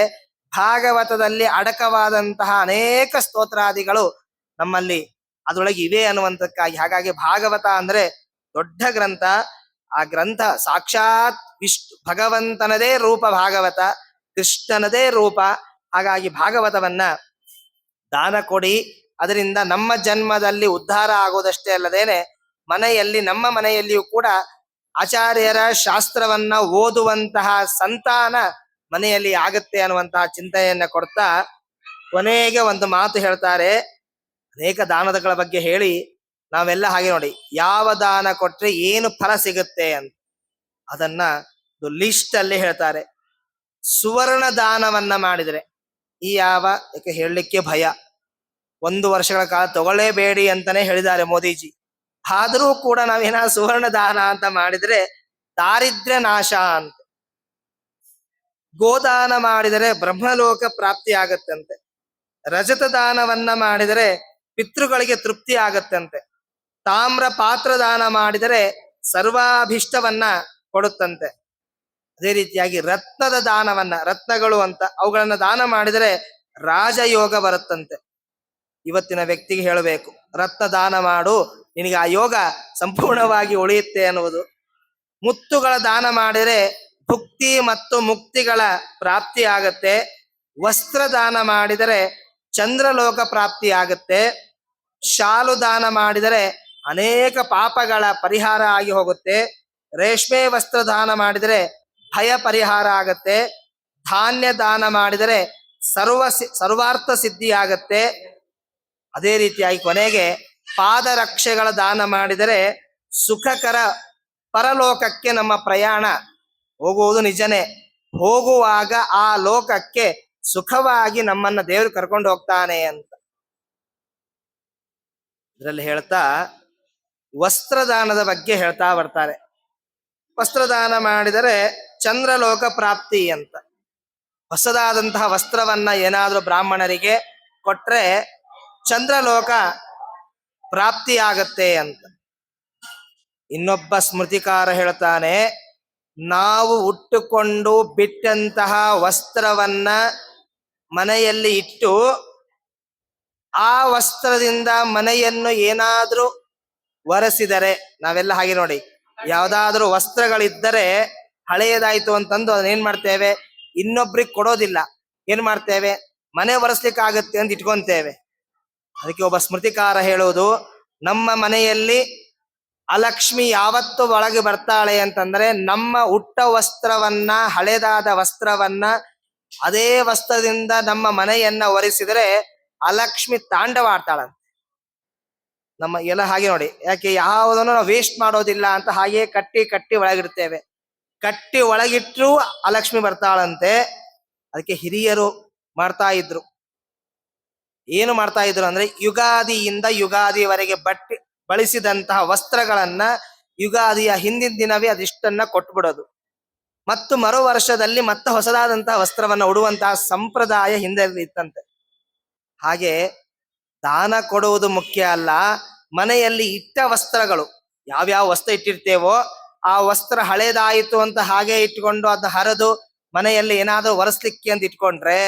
ಭಾಗವತದಲ್ಲಿ ಅಡಕವಾದಂತಹ ಅನೇಕ ಸ್ತೋತ್ರಾದಿಗಳು ನಮ್ಮಲ್ಲಿ ಅದರೊಳಗೆ ಇವೆ ಅನ್ನುವಂಥಕ್ಕಾಗಿ. ಹಾಗಾಗಿ ಭಾಗವತ ಅಂದ್ರೆ ದೊಡ್ಡ ಗ್ರಂಥ. ಆ ಗ್ರಂಥ ಸಾಕ್ಷಾತ್ ಭಗವಂತನದೇ ರೂಪ ಭಾಗವತ, ಕೃಷ್ಣನದೇ ರೂಪ. ಹಾಗಾಗಿ ಭಾಗವತವನ್ನ ದಾನ ಕೊಡಿ. ಅದರಿಂದ ನಮ್ಮ ಜನ್ಮದಲ್ಲಿ ಉದ್ಧಾರ ಆಗೋದಷ್ಟೇ ಅಲ್ಲದೇನೆ ಮನೆಯಲ್ಲಿ, ನಮ್ಮ ಮನೆಯಲ್ಲಿಯೂ ಕೂಡ ಆಚಾರ್ಯರ ಶಾಸ್ತ್ರವನ್ನ ಓದುವಂತಹ ಸಂತಾನ ಮನೆಯಲ್ಲಿ ಆಗುತ್ತೆ ಅನ್ನುವಂತಹ ಚಿಂತನೆಯನ್ನ ಕೊಡ್ತಾ ಕೊನೆಗೆ ಒಂದು ಮಾತು ಹೇಳ್ತಾರೆ. ಅನೇಕ ದಾನಗಳ ಬಗ್ಗೆ ಹೇಳಿ ನಾವೆಲ್ಲ ಹಾಗೆ ನೋಡಿ, ಯಾವ ದಾನ ಕೊಟ್ರೆ ಏನು ಫಲ ಸಿಗುತ್ತೆ ಅಂತ ಅದನ್ನ ಲಿಸ್ಟ್ ಅಲ್ಲಿ ಹೇಳ್ತಾರೆ. ಸುವರ್ಣ ದಾನವನ್ನ ಮಾಡಿದರೆ ಈ ಯಾಕೆ ಹೇಳಲಿಕ್ಕೆ ಭಯ, 1 ವರ್ಷಗಳ ಕಾಲ ತಗೊಳ್ಳೇಬೇಡಿ ಅಂತಾನೆ ಹೇಳಿದ್ದಾರೆ ಮೋದಿಜಿ. ಆದರೂ ಕೂಡ ನಾವೇನಾದ್ರು ಸುವರ್ಣ ದಾನ ಅಂತ ಮಾಡಿದ್ರೆ ದಾರಿದ್ರ್ಯ ನಾಶ ಅಂತ. ಗೋದಾನ ಮಾಡಿದರೆ ಬ್ರಹ್ಮಲೋಕ ಪ್ರಾಪ್ತಿ ಆಗತ್ತಂತೆ. ರಜತ ದಾನವನ್ನ ಮಾಡಿದರೆ ಪಿತೃಗಳಿಗೆ ತೃಪ್ತಿ ಆಗತ್ತಂತೆ. ತಾಮ್ರ ಪಾತ್ರ ದಾನ ಮಾಡಿದರೆ ಸರ್ವಾಭಿಷ್ಟವನ್ನ ಕೊಡುತ್ತಂತೆ. ಅದೇ ರೀತಿಯಾಗಿ ರತ್ನದ ದಾನವನ್ನ, ರತ್ನಗಳು ಅಂತ ಅವುಗಳನ್ನ ದಾನ ಮಾಡಿದರೆ ರಾಜಯೋಗ ಬರುತ್ತಂತೆ. ಇವತ್ತಿನ ವ್ಯಕ್ತಿಗೆ ಹೇಳಬೇಕು, ರತ್ನ ದಾನ ಮಾಡು, ನಿನಗೆ ಆ ಯೋಗ ಸಂಪೂರ್ಣವಾಗಿ ಉಳಿಯುತ್ತೆ ಅನ್ನುವುದು. ಮುತ್ತುಗಳ ದಾನ ಮಾಡಿದರೆ ಭುಕ್ತಿ ಮತ್ತು ಮುಕ್ತಿಗಳ ಪ್ರಾಪ್ತಿ ಆಗತ್ತೆ. ವಸ್ತ್ರ ದಾನ ಮಾಡಿದರೆ ಚಂದ್ರಲೋಕ ಪ್ರಾಪ್ತಿ ಆಗತ್ತೆ. ಶಾಲು ದಾನ ಮಾಡಿದರೆ ಅನೇಕ ಪಾಪಗಳ ಪರಿಹಾರ ಆಗಿ ಹೋಗುತ್ತೆ. ರೇಷ್ಮೆ ವಸ್ತ್ರ ದಾನ ಮಾಡಿದರೆ ಭಯ ಪರಿಹಾರ ಆಗತ್ತೆ. ಧಾನ್ಯ ದಾನ ಮಾಡಿದರೆ ಸರ್ವಾರ್ಥ ಸಿದ್ಧಿ ಆಗತ್ತೆ. ಅದೇ ರೀತಿಯಾಗಿ ಕೊನೆಗೆ ಪಾದರಕ್ಷೆಗಳ ದಾನ ಮಾಡಿದರೆ ಸುಖಕರ ಪರಲೋಕಕ್ಕೆ ನಮ್ಮ ಪ್ರಯಾಣ ಹೋಗುವುದು ನಿಜನೇ. ಹೋಗುವಾಗ ಆ ಲೋಕಕ್ಕೆ ಸುಖವಾಗಿ ನಮ್ಮನ್ನ ದೇವರು ಕರ್ಕೊಂಡು ಹೋಗ್ತಾನೆ ಅಂತ ಇದರಲ್ಲಿ ಹೇಳ್ತಾ ವಸ್ತ್ರದಾನದ ಬಗ್ಗೆ ಹೇಳ್ತಾ ಬರ್ತಾರೆ. ವಸ್ತ್ರದಾನ ಮಾಡಿದರೆ ಚಂದ್ರಲೋಕ ಪ್ರಾಪ್ತಿ ಅಂತ. ಹೊಸದಾದಂತಹ ವಸ್ತ್ರವನ್ನ ಏನಾದ್ರೂ ಬ್ರಾಹ್ಮಣರಿಗೆ ಕೊಟ್ರೆ ಚಂದ್ರಲೋಕ ಪ್ರಾಪ್ತಿ ಆಗತ್ತೆ ಅಂತ. ಇನ್ನೊಬ್ಬ ಸ್ಮೃತಿಕಾರ ಹೇಳ್ತಾನೆ, ನಾವು ಉಟ್ಟುಕೊಂಡು ಬಿಟ್ಟಂತಹ ವಸ್ತ್ರವನ್ನ ಮನೆಯಲ್ಲಿ ಇಟ್ಟು ಆ ವಸ್ತ್ರದಿಂದ ಮನೆಯನ್ನು ಏನಾದ್ರೂ ಒರೆಸಿದರೆ, ನಾವೆಲ್ಲ ಹಾಗೆ ನೋಡಿ, ಯಾವ್ದಾದ್ರೂ ವಸ್ತ್ರಗಳಿದ್ದರೆ ಹಳೆಯದಾಯ್ತು ಅಂತಂದು ಅದನ್ನ ಏನ್ ಮಾಡ್ತೇವೆ, ಇನ್ನೊಬ್ರಿಗೆ ಕೊಡೋದಿಲ್ಲ. ಏನ್ ಮಾಡ್ತೇವೆ, ಮನೆ ಒರೆಸ್ಲಿಕ್ಕಾಗತ್ತೆ ಅಂತ ಇಟ್ಕೊಂತೇವೆ. ಅದಕ್ಕೆ ಒಬ್ಬ ಸ್ಮೃತಿಕಾರ ಹೇಳುವುದು, ನಮ್ಮ ಮನೆಯಲ್ಲಿ ಅಲಕ್ಷ್ಮಿ ಯಾವತ್ತು ಒಳಗೆ ಬರ್ತಾಳೆ ಅಂತಂದ್ರೆ ನಮ್ಮ ಉಟ್ಟ ವಸ್ತ್ರವನ್ನ, ಹಳೆದಾದ ವಸ್ತ್ರವನ್ನ ಅದೇ ವಸ್ತ್ರದಿಂದ ನಮ್ಮ ಮನೆಯನ್ನ ಒರೆಸಿದರೆ ಅಲಕ್ಷ್ಮಿ ತಾಂಡವಾಡ್ತಾಳಂತೆ. ನಮ್ಮ ಎಲ್ಲ ಹಾಗೆ ನೋಡಿ, ಯಾಕೆ ಯಾವುದನ್ನು ನಾವು ವೇಸ್ಟ್ ಮಾಡೋದಿಲ್ಲ ಅಂತ ಹಾಗೆ ಕಟ್ಟಿ ಕಟ್ಟಿ ಒಳಗಿಡ್ತೇವೆ. ಕಟ್ಟಿ ಒಳಗಿಟ್ರೂ ಅಲಕ್ಷ್ಮಿ ಬರ್ತಾಳಂತೆ. ಅದಕ್ಕೆ ಹಿರಿಯರು ಮಾಡ್ತಾ ಇದ್ರು, ಏನು ಮಾಡ್ತಾ ಇದ್ರು ಅಂದ್ರೆ, ಯುಗಾದಿಯಿಂದ ಯುಗಾದಿವರೆಗೆ ಬಳಸಿದಂತಹ ವಸ್ತ್ರಗಳನ್ನ ಯುಗಾದಿಯ ಹಿಂದಿನ ದಿನವೇ ಅದಿಷ್ಟನ್ನ ಕೊಟ್ಬಿಡೋದು, ಮತ್ತು ಮರು ವರ್ಷದಲ್ಲಿ ಮತ್ತೆ ಹೊಸದಾದಂತಹ ವಸ್ತ್ರವನ್ನ ಉಡುವಂತಹ ಸಂಪ್ರದಾಯ ಹಿಂದೆ ಇತ್ತಂತೆ. ಹಾಗೆ ದಾನ ಕೊಡುವುದು ಮುಖ್ಯ ಅಲ್ಲ, ಮನೆಯಲ್ಲಿ ಇಟ್ಟ ವಸ್ತ್ರಗಳು, ಯಾವ್ಯಾವ ವಸ್ತ್ರ ಇಟ್ಟಿರ್ತೇವೋ ಆ ವಸ್ತ್ರ ಹಳೇದಾಯಿತು ಅಂತ ಹಾಗೆ ಇಟ್ಕೊಂಡು ಅದನ್ನ ಹರಿದು ಮನೆಯಲ್ಲಿ ಏನಾದ್ರೂ ಒರೆಸ್ಲಿಕ್ಕೆ ಅಂತ ಇಟ್ಕೊಂಡ್ರೆ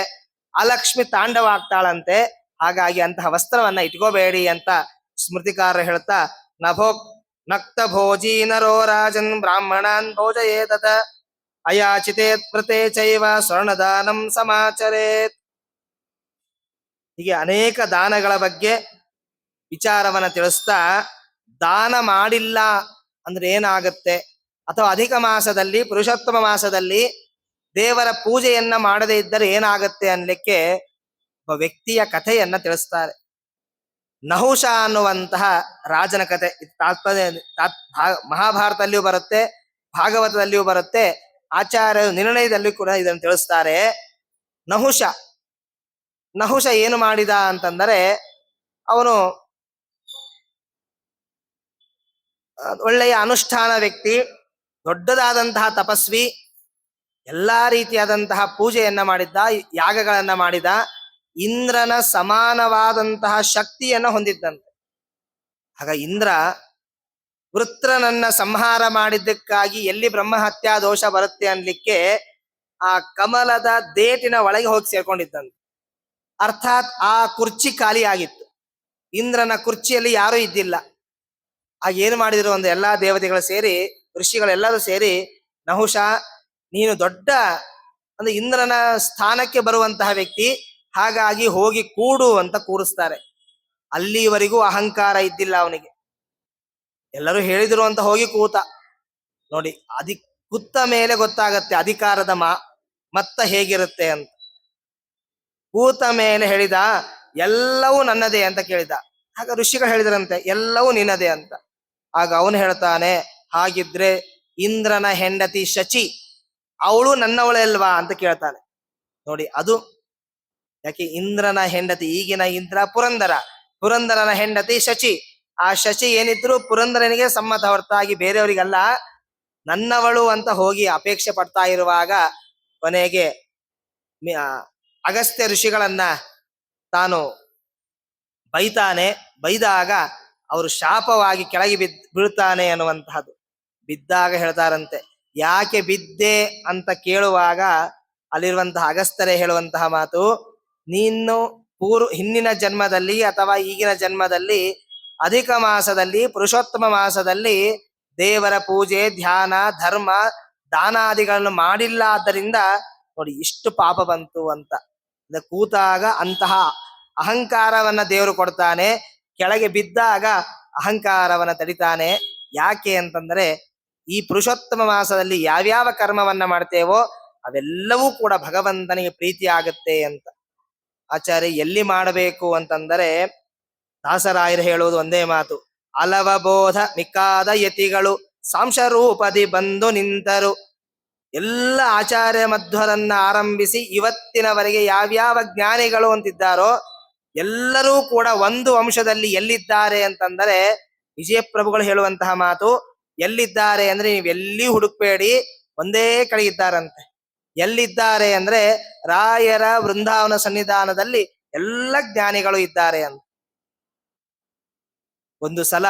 ಅಲಕ್ಷ್ಮಿ ತಾಂಡವಾಗ್ತಾಳಂತೆ. ಹಾಗಾಗಿ ಅಂತಹ ವಸ್ತ್ರವನ್ನ ಇಟ್ಕೋಬೇಡಿ ಅಂತ ಸ್ಮೃತಿಕಾರ ಹೇಳ್ತಾ, ನಕ್ತ ಭೋಜಿ ನರೋ ರಾಜನ್ ಬ್ರಾಹ್ಮಣಾನ್ ಭೋಜಯೇತತ ಅಯಾಚಿತೇತ್ ಪ್ರತೆ ಚೈವ ಸ್ವರ್ಣದಾನಂ ಸಮಾಚರೇತ್. ಹೀಗೆ ಅನೇಕ ದಾನಗಳ ಬಗ್ಗೆ ವಿಚಾರವನ್ನ ತಿಳಿಸ್ತಾ, ದಾನ ಮಾಡಿಲ್ಲ ಅಂದ್ರೆ ಏನಾಗತ್ತೆ, ಅಥವಾ ಅಧಿಕ ಮಾಸದಲ್ಲಿ, ಪುರುಷೋತ್ತಮ ಮಾಸದಲ್ಲಿ ದೇವರ ಪೂಜೆಯನ್ನ ಮಾಡದೇ ಇದ್ದರೆ ಏನಾಗತ್ತೆ ಅನ್ಲಿಕ್ಕೆ ಒಬ್ಬ ವ್ಯಕ್ತಿಯ ಕಥೆಯನ್ನ ತಿಳಿಸ್ತಾರೆ. ನಹುಷ ಅನ್ನುವಂತಹ ರಾಜನ ಕಥೆ. ಮಹಾಭಾರತದಲ್ಲಿಯೂ ಬರುತ್ತೆ, ಭಾಗವತದಲ್ಲಿಯೂ ಬರುತ್ತೆ, ಆಚಾರ್ಯರು ನಿರ್ಣಯದಲ್ಲಿ ಕೂಡ ಇದನ್ನು ತಿಳಿಸ್ತಾರೆ. ನಹುಷ ಏನು ಮಾಡಿದ ಅಂತಂದರೆ, ಅವನು ಒಳ್ಳೆಯ ಅನುಷ್ಠಾನ ವ್ಯಕ್ತಿ, ದೊಡ್ಡದಾದಂತಹ ತಪಸ್ವಿ, ಎಲ್ಲಾ ರೀತಿಯಾದಂತಹ ಪೂಜೆಯನ್ನ ಮಾಡಿದ್ದ, ಯಾಗಗಳನ್ನ ಮಾಡಿದ, ಇಂದ್ರನ ಸಮಾನವಾದಂತಹ ಶಕ್ತಿಯನ್ನ ಹೊಂದಿದ್ದಂತೆ. ಆಗ ಇಂದ್ರ ವೃತ್ರನನ್ನ ಸಂಹಾರ ಮಾಡಿದ್ದಕ್ಕಾಗಿ ಎಲ್ಲಿ ಬ್ರಹ್ಮಹತ್ಯಾ ದೋಷ ಬರುತ್ತೆ ಅನ್ಲಿಕ್ಕೆ ಆ ಕಮಲದ ದೇಟಿನ ಒಳಗೆ ಹೋಗಿ ಸೇರ್ಕೊಂಡಿದ್ದಂತೆ. ಅರ್ಥಾತ್ ಆ ಕುರ್ಚಿ ಖಾಲಿ ಆಗಿತ್ತು. ಇಂದ್ರನ ಕುರ್ಚಿಯಲ್ಲಿ ಯಾರೂ ಇದ್ದಿಲ್ಲ. ಆಗ ಏನು ಮಾಡಿದ್ರು ಅಂದ್ರೆ ಎಲ್ಲಾ ದೇವತೆಗಳು ಸೇರಿ, ಋಷಿಗಳೆಲ್ಲರೂ ಸೇರಿ, ನಹುಷ ನೀನು ದೊಡ್ಡ ಅಂದ್ರೆ ಇಂದ್ರನ ಸ್ಥಾನಕ್ಕೆ ಬರುವಂತಹ ವ್ಯಕ್ತಿ, ಹಾಗಾಗಿ ಹೋಗಿ ಕೂಡು ಅಂತ ಕೂರಿಸ್ತಾರೆ. ಅಲ್ಲಿವರೆಗೂ ಅಹಂಕಾರ ಇದ್ದಿಲ್ಲ ಅವನಿಗೆ. ಎಲ್ಲರೂ ಹೇಳಿದ್ರು ಅಂತ ಹೋಗಿ ಕೂತ. ನೋಡಿ, ಕೂತ ಮೇಲೆ ಗೊತ್ತಾಗತ್ತೆ ಅಧಿಕಾರದ ಮತ್ತ ಹೇಗಿರುತ್ತೆ ಅಂತ. ಕೂತ ಮೇಲೆ ಹೇಳಿದ ಎಲ್ಲವೂ ನನ್ನದೇ ಅಂತ ಕೇಳಿದ. ಆಗ ಋಷಿಗಳು ಹೇಳಿದ್ರಂತೆ ಎಲ್ಲವೂ ನಿನ್ನದೇ ಅಂತ. ಆಗ ಅವನು ಹೇಳ್ತಾನೆ, ಹಾಗಿದ್ರೆ ಇಂದ್ರನ ಹೆಂಡತಿ ಶಚಿ ಅವಳು ನನ್ನವಳೆ ಅಲ್ವಾ ಅಂತ ಕೇಳ್ತಾನೆ. ನೋಡಿ, ಅದು ಯಾಕೆ ಇಂದ್ರನ ಹೆಂಡತಿ, ಈಗಿನ ಇಂದ್ರ ಪುರಂದರನ ಹೆಂಡತಿ ಶಚಿ. ಆ ಶಚಿ ಏನಿದ್ರು ಪುರಂದರನಿಗೆ ಸಮ್ಮತ ಹೊರತಾಗಿ ಬೇರೆಯವರಿಗಲ್ಲ. ನನ್ನವಳು ಅಂತ ಹೋಗಿ ಅಪೇಕ್ಷೆ ಪಡ್ತಾ ಇರುವಾಗ ಕೊನೆಗೆ ಅಗಸ್ತ್ಯ ಋಷಿಗಳನ್ನ ತಾನು ಬೈತಾನೆ. ಬೈದಾಗ ಅವರು ಶಾಪವಾಗಿ ಕೆಳಗೆ ಬೀಳ್ತಾನೆ ಅನ್ನುವಂತಹದ್ದು. ಬಿದ್ದಾಗ ಹೇಳ್ತಾರಂತೆ, ಯಾಕೆ ಬಿದ್ದೆ ಅಂತ ಕೇಳುವಾಗ ಅಲ್ಲಿರುವಂತಹ ಅಗಸ್ತ್ಯರೇ ಹೇಳುವಂತಹ ಮಾತು, ನೀನು ಹಿಂದಿನ ಜನ್ಮದಲ್ಲಿ ಅಥವಾ ಈಗಿನ ಜನ್ಮದಲ್ಲಿ ಅಧಿಕ ಮಾಸದಲ್ಲಿ ಪುರುಷೋತ್ತಮ ಮಾಸದಲ್ಲಿ ದೇವರ ಪೂಜೆ, ಧ್ಯಾನ, ಧರ್ಮ, ದಾನಾದಿಗಳನ್ನು ಮಾಡಿಲ್ಲ. ಆದ್ದರಿಂದ ನೋಡಿ ಇಷ್ಟು ಪಾಪ ಬಂತು ಅಂತ. ಕೂತಾಗ ಅಂತಹ ಅಹಂಕಾರವನ್ನ ದೇವರು ಕೊಡ್ತಾನೆ, ಕೆಳಗೆ ಬಿದ್ದಾಗ ಅಹಂಕಾರವನ್ನ ತಡಿತಾನೆ. ಯಾಕೆ ಅಂತಂದ್ರೆ ಈ ಪುರುಷೋತ್ತಮ ಮಾಸದಲ್ಲಿ ಯಾವ್ಯಾವ ಕರ್ಮವನ್ನ ಮಾಡ್ತೇವೋ ಅವೆಲ್ಲವೂ ಕೂಡ ಭಗವಂತನಿಗೆ ಪ್ರೀತಿ ಆಗುತ್ತೆ ಅಂತ. ಆಚಾರ್ಯ ಎಲ್ಲಿ ಮಾಡಬೇಕು ಅಂತಂದರೆ ದಾಸರಾಯರು ಹೇಳುವುದು ಒಂದೇ ಮಾತು, ಅಲವಬೋಧ ಮಿಕ್ಕಾದ ಯತಿಗಳು ಸಾಂಶರೂಪದಿ ಬಂದು ನಿಂತರು. ಎಲ್ಲ ಆಚಾರ್ಯ ಮಧ್ವರನ್ನ ಆರಂಭಿಸಿ ಇವತ್ತಿನವರೆಗೆ ಯಾವ್ಯಾವ ಜ್ಞಾನಿಗಳು ಅಂತಿದ್ದಾರೋ ಎಲ್ಲರೂ ಕೂಡ ಒಂದು ಅಂಶದಲ್ಲಿ ಎಲ್ಲಿದ್ದಾರೆ ಅಂತಂದರೆ ವಿಜಯಪ್ರಭುಗಳು ಹೇಳುವಂತಹ ಮಾತು, ಎಲ್ಲಿದ್ದಾರೆ ಅಂದ್ರೆ ನೀವೆಲ್ಲಿ ಹುಡುಕ್ಬೇಡಿ, ಒಂದೇ ಕಡೆ ಇದ್ದಾರಂತೆ. ಎಲ್ಲಿದ್ದಾರೆ ಅಂದ್ರೆ ರಾಯರ ವೃಂದಾವನ ಸನ್ನಿಧಾನದಲ್ಲಿ ಎಲ್ಲ ಜ್ಞಾನಿಗಳು ಇದ್ದಾರೆ ಅಂತ. ಒಂದು ಸಲ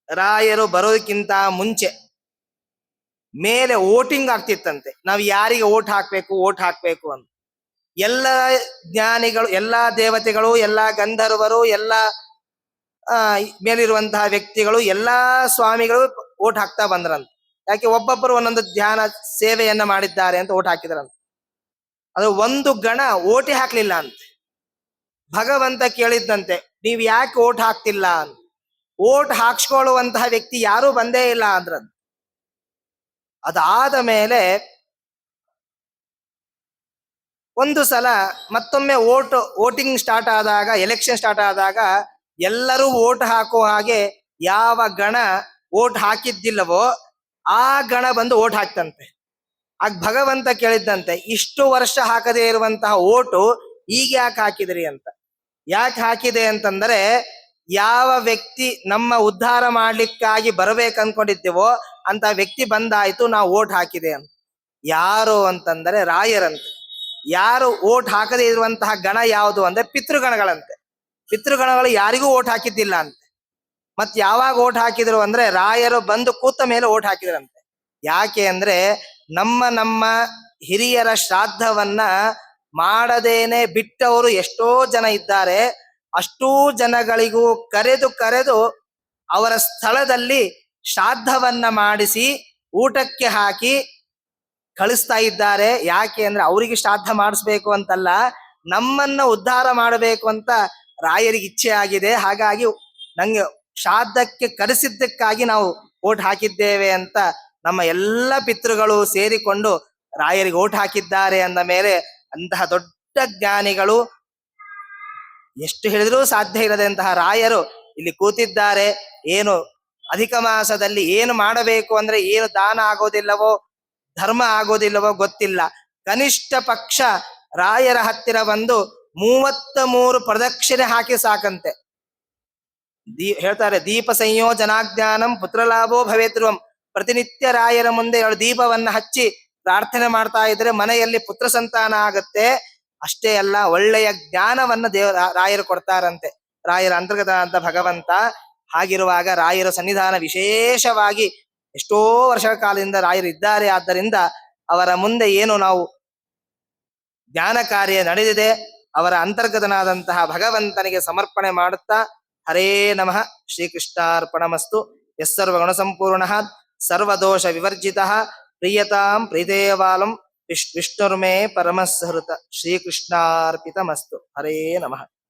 ರಾಯರು ಬರೋದಕ್ಕಿಂತ ಮುಂಚೆ ಮೇಲೆ ವೋಟಿಂಗ್ ಆಗ್ತಿತ್ತಂತೆ. ನಾವು ಯಾರಿಗೆ ಓಟ್ ಹಾಕ್ಬೇಕು ಅಂತ. ಎಲ್ಲ ಜ್ಞಾನಿಗಳು, ಎಲ್ಲ ದೇವತೆಗಳು, ಎಲ್ಲ ಗಂಧರ್ವರು, ಎಲ್ಲ ಮೇಲಿರುವಂತಹ ವ್ಯಕ್ತಿಗಳು, ಎಲ್ಲಾ ಸ್ವಾಮಿಗಳು ಓಟ್ ಹಾಕ್ತಾ ಬಂದ್ರಂತೆ. ಯಾಕೆ ಒಬ್ಬೊಬ್ಬರು ಒಂದೊಂದು ಧ್ಯಾನ ಸೇವೆಯನ್ನ ಮಾಡಿದ್ದಾರೆ ಅಂತ ಓಟ್ ಹಾಕಿದ್ರಂತೆ. ಅದು ಒಂದು ಗಣ ಓಟೇ ಹಾಕ್ಲಿಲ್ಲ ಅಂತೆ. ಭಗವಂತ ಕೇಳಿದ್ದಂತೆ, ನೀವ್ ಯಾಕೆ ಓಟ್ ಹಾಕ್ತಿಲ್ಲ ಅಂತ. ಓಟ್ ಹಾಕ್ಸ್ಕೊಳ್ಳುವಂತಹ ವ್ಯಕ್ತಿ ಯಾರೂ ಬಂದೇ ಇಲ್ಲ ಅಂದ್ರಂತೆ. ಅದಾದ ಮೇಲೆ ಒಂದು ಸಲ ಮತ್ತೊಮ್ಮೆ ವೋಟಿಂಗ್ ಸ್ಟಾರ್ಟ್ ಆದಾಗ, ಎಲೆಕ್ಷನ್ ಸ್ಟಾರ್ಟ್ ಆದಾಗ ಎಲ್ಲರೂ ಓಟ್ ಹಾಕುವ ಹಾಗೆ ಯಾವ ಗಣ ಓಟ್ ಹಾಕಿದ್ದಿಲ್ಲವೋ ಆ ಗಣ ಬಂದು ಓಟ್ ಹಾಕ್ತಂತೆ. ಆಗ ಭಗವಂತ ಕೇಳಿದ್ದಂತೆ, ಇಷ್ಟು ವರ್ಷ ಹಾಕದೇ ಇರುವಂತಹ ಓಟು ಈಗ ಯಾಕೆ ಹಾಕಿದ್ರಿ ಅಂತ. ಯಾಕೆ ಹಾಕಿದೆ ಅಂತಂದ್ರೆ ಯಾವ ವ್ಯಕ್ತಿ ನಮ್ಮ ಉದ್ಧಾರ ಮಾಡ್ಲಿಕ್ಕಾಗಿ ಬರ್ಬೇಕನ್ಕೊಂಡಿದ್ದೇವೋ ಅಂತ ವ್ಯಕ್ತಿ ಬಂದಾಯ್ತು, ನಾವು ಓಟ್ ಹಾಕಿದೆ ಅಂತ. ಯಾರು ಅಂತಂದರೆ ರಾಯರಂತೆ. ಯಾರು ಓಟ್ ಹಾಕದೇ ಇರುವಂತಹ ಗಣ ಯಾವುದು ಅಂದ್ರೆ ಪಿತೃಗಣಗಳಂತೆ. ಪಿತೃಗಣಗಳು ಯಾರಿಗೂ ಓಟ್ ಹಾಕಿದ್ದಿಲ್ಲ ಅಂತೆ. ಮತ್ ಯಾವಾಗ ಓಟ್ ಹಾಕಿದ್ರು ಅಂದ್ರೆ ರಾಯರು ಬಂದು ಕೂತ ಮೇಲೆ ಓಟ್ ಹಾಕಿದ್ರಂತೆ. ಯಾಕೆ ಅಂದ್ರೆ ನಮ್ಮ ಹಿರಿಯರ ಶ್ರಾದ್ದವನ್ನ ಮಾಡದೇನೆ ಬಿಟ್ಟವರು ಎಷ್ಟೋ ಜನ ಇದ್ದಾರೆ. ಅಷ್ಟೂ ಜನಗಳಿಗೂ ಕರೆದು ಅವರ ಸ್ಥಳದಲ್ಲಿ ಶ್ರಾದ್ದವನ್ನ ಮಾಡಿಸಿ ಊಟಕ್ಕೆ ಹಾಕಿ ಕಳಿಸ್ತಾ ಇದ್ದಾರೆ. ಯಾಕೆ ಅಂದ್ರೆ ಅವರಿಗೆ ಶ್ರಾದ್ದ ಮಾಡಿಸ್ಬೇಕು ಅಂತಲ್ಲ, ನಮ್ಮನ್ನ ಉದ್ಧಾರ ಮಾಡಬೇಕು ಅಂತ ರಾಯರಿಗೆ ಇಚ್ಛೆ ಆಗಿದೆ. ಹಾಗಾಗಿ ನಂಗೆ ಶ್ರಾದ್ದಕ್ಕೆ ಕರೆಸಿದ್ದಕ್ಕಾಗಿ ನಾವು ಓಟ್ ಹಾಕಿದ್ದೇವೆ ಅಂತ ನಮ್ಮ ಎಲ್ಲ ಪಿತೃಗಳು ಸೇರಿಕೊಂಡು ರಾಯರಿಗೆ ಓಟ್ ಹಾಕಿದ್ದಾರೆ ಅಂದ ಮೇಲೆ ಅಂತಹ ದೊಡ್ಡ ಜ್ಞಾನಿಗಳು, ಎಷ್ಟು ಹೇಳಿದ್ರೂ ಸಾಧ್ಯ ಇರದಂತಹ ರಾಯರು ಇಲ್ಲಿ ಕೂತಿದ್ದಾರೆ. ಏನು ಅಧಿಕ ಮಾಸದಲ್ಲಿ ಏನು ಮಾಡಬೇಕು ಅಂದ್ರೆ ಏನು ದಾನ ಆಗೋದಿಲ್ಲವೋ, ಧರ್ಮ ಆಗೋದಿಲ್ಲವೋ ಗೊತ್ತಿಲ್ಲ. ಕನಿಷ್ಠ ಪಕ್ಷ ರಾಯರ ಹತ್ತಿರ ಬಂದು 33 ಪ್ರದಕ್ಷಿಣೆ ಹಾಕಿ ಸಾಕಂತೆ. ಹೇಳ್ತಾರೆ, ದೀಪ ಸಂಯೋಜನಾಜ್ಞಾನಂ ಪುತ್ರಲಾಭೋ ಭವೇತ್ರುವಂ. ಪ್ರತಿನಿತ್ಯ ರಾಯರ ಮುಂದೆ 2 ದೀಪವನ್ನ ಹಚ್ಚಿ ಪ್ರಾರ್ಥನೆ ಮಾಡ್ತಾ ಇದ್ರೆ ಮನೆಯಲ್ಲಿ ಪುತ್ರ ಸಂತಾನ ಆಗತ್ತೆ. ಅಷ್ಟೇ ಅಲ್ಲ, ಒಳ್ಳೆಯ ಜ್ಞಾನವನ್ನ ರಾಯರು ಕೊಡ್ತಾರಂತೆ. ರಾಯರ ಅಂತರ್ಗತ ಅಂತ ಭಗವಂತ. ಹಾಗಿರುವಾಗ ರಾಯರ ಸನ್ನಿಧಾನ ವಿಶೇಷವಾಗಿ ಎಷ್ಟೋ ವರ್ಷಗಳ ಕಾಲದಿಂದ ರಾಯರು ಇದ್ದಾರೆ. ಆದ್ದರಿಂದ ಅವರ ಮುಂದೆ ಏನು ನಾವು ಜ್ಞಾನ ಕಾರ್ಯ ನಡೆದಿದೆ ಅವರ ಅಂತರ್ಗತನಾದಂತಹ ಭಗವಂತನಿಗೆ ಸಮರ್ಪಣೆ ಮಾಡುತ್ತಾ ಹರೇ ನಮಃ ಶ್ರೀಕೃಷ್ಣಾರ್ಪಣಮಸ್ತು. ಯಸ್ಸರ್ವ ಗುಣ ಸಂಪೂರ್ಣ ಸರ್ವದೋಷ ವಿವರ್ಜಿತ ಪ್ರಿಯತಾಂ ಪ್ರೀತೇವಾಲಂ ವಿಷ್ಣುರ್ಮೇ ಪರಮಸ್ಸಹೃತ. ಶ್ರೀಕೃಷ್ಣಾರ್ಪಿತಮಸ್ತು. ಹರೇ ನಮಃ.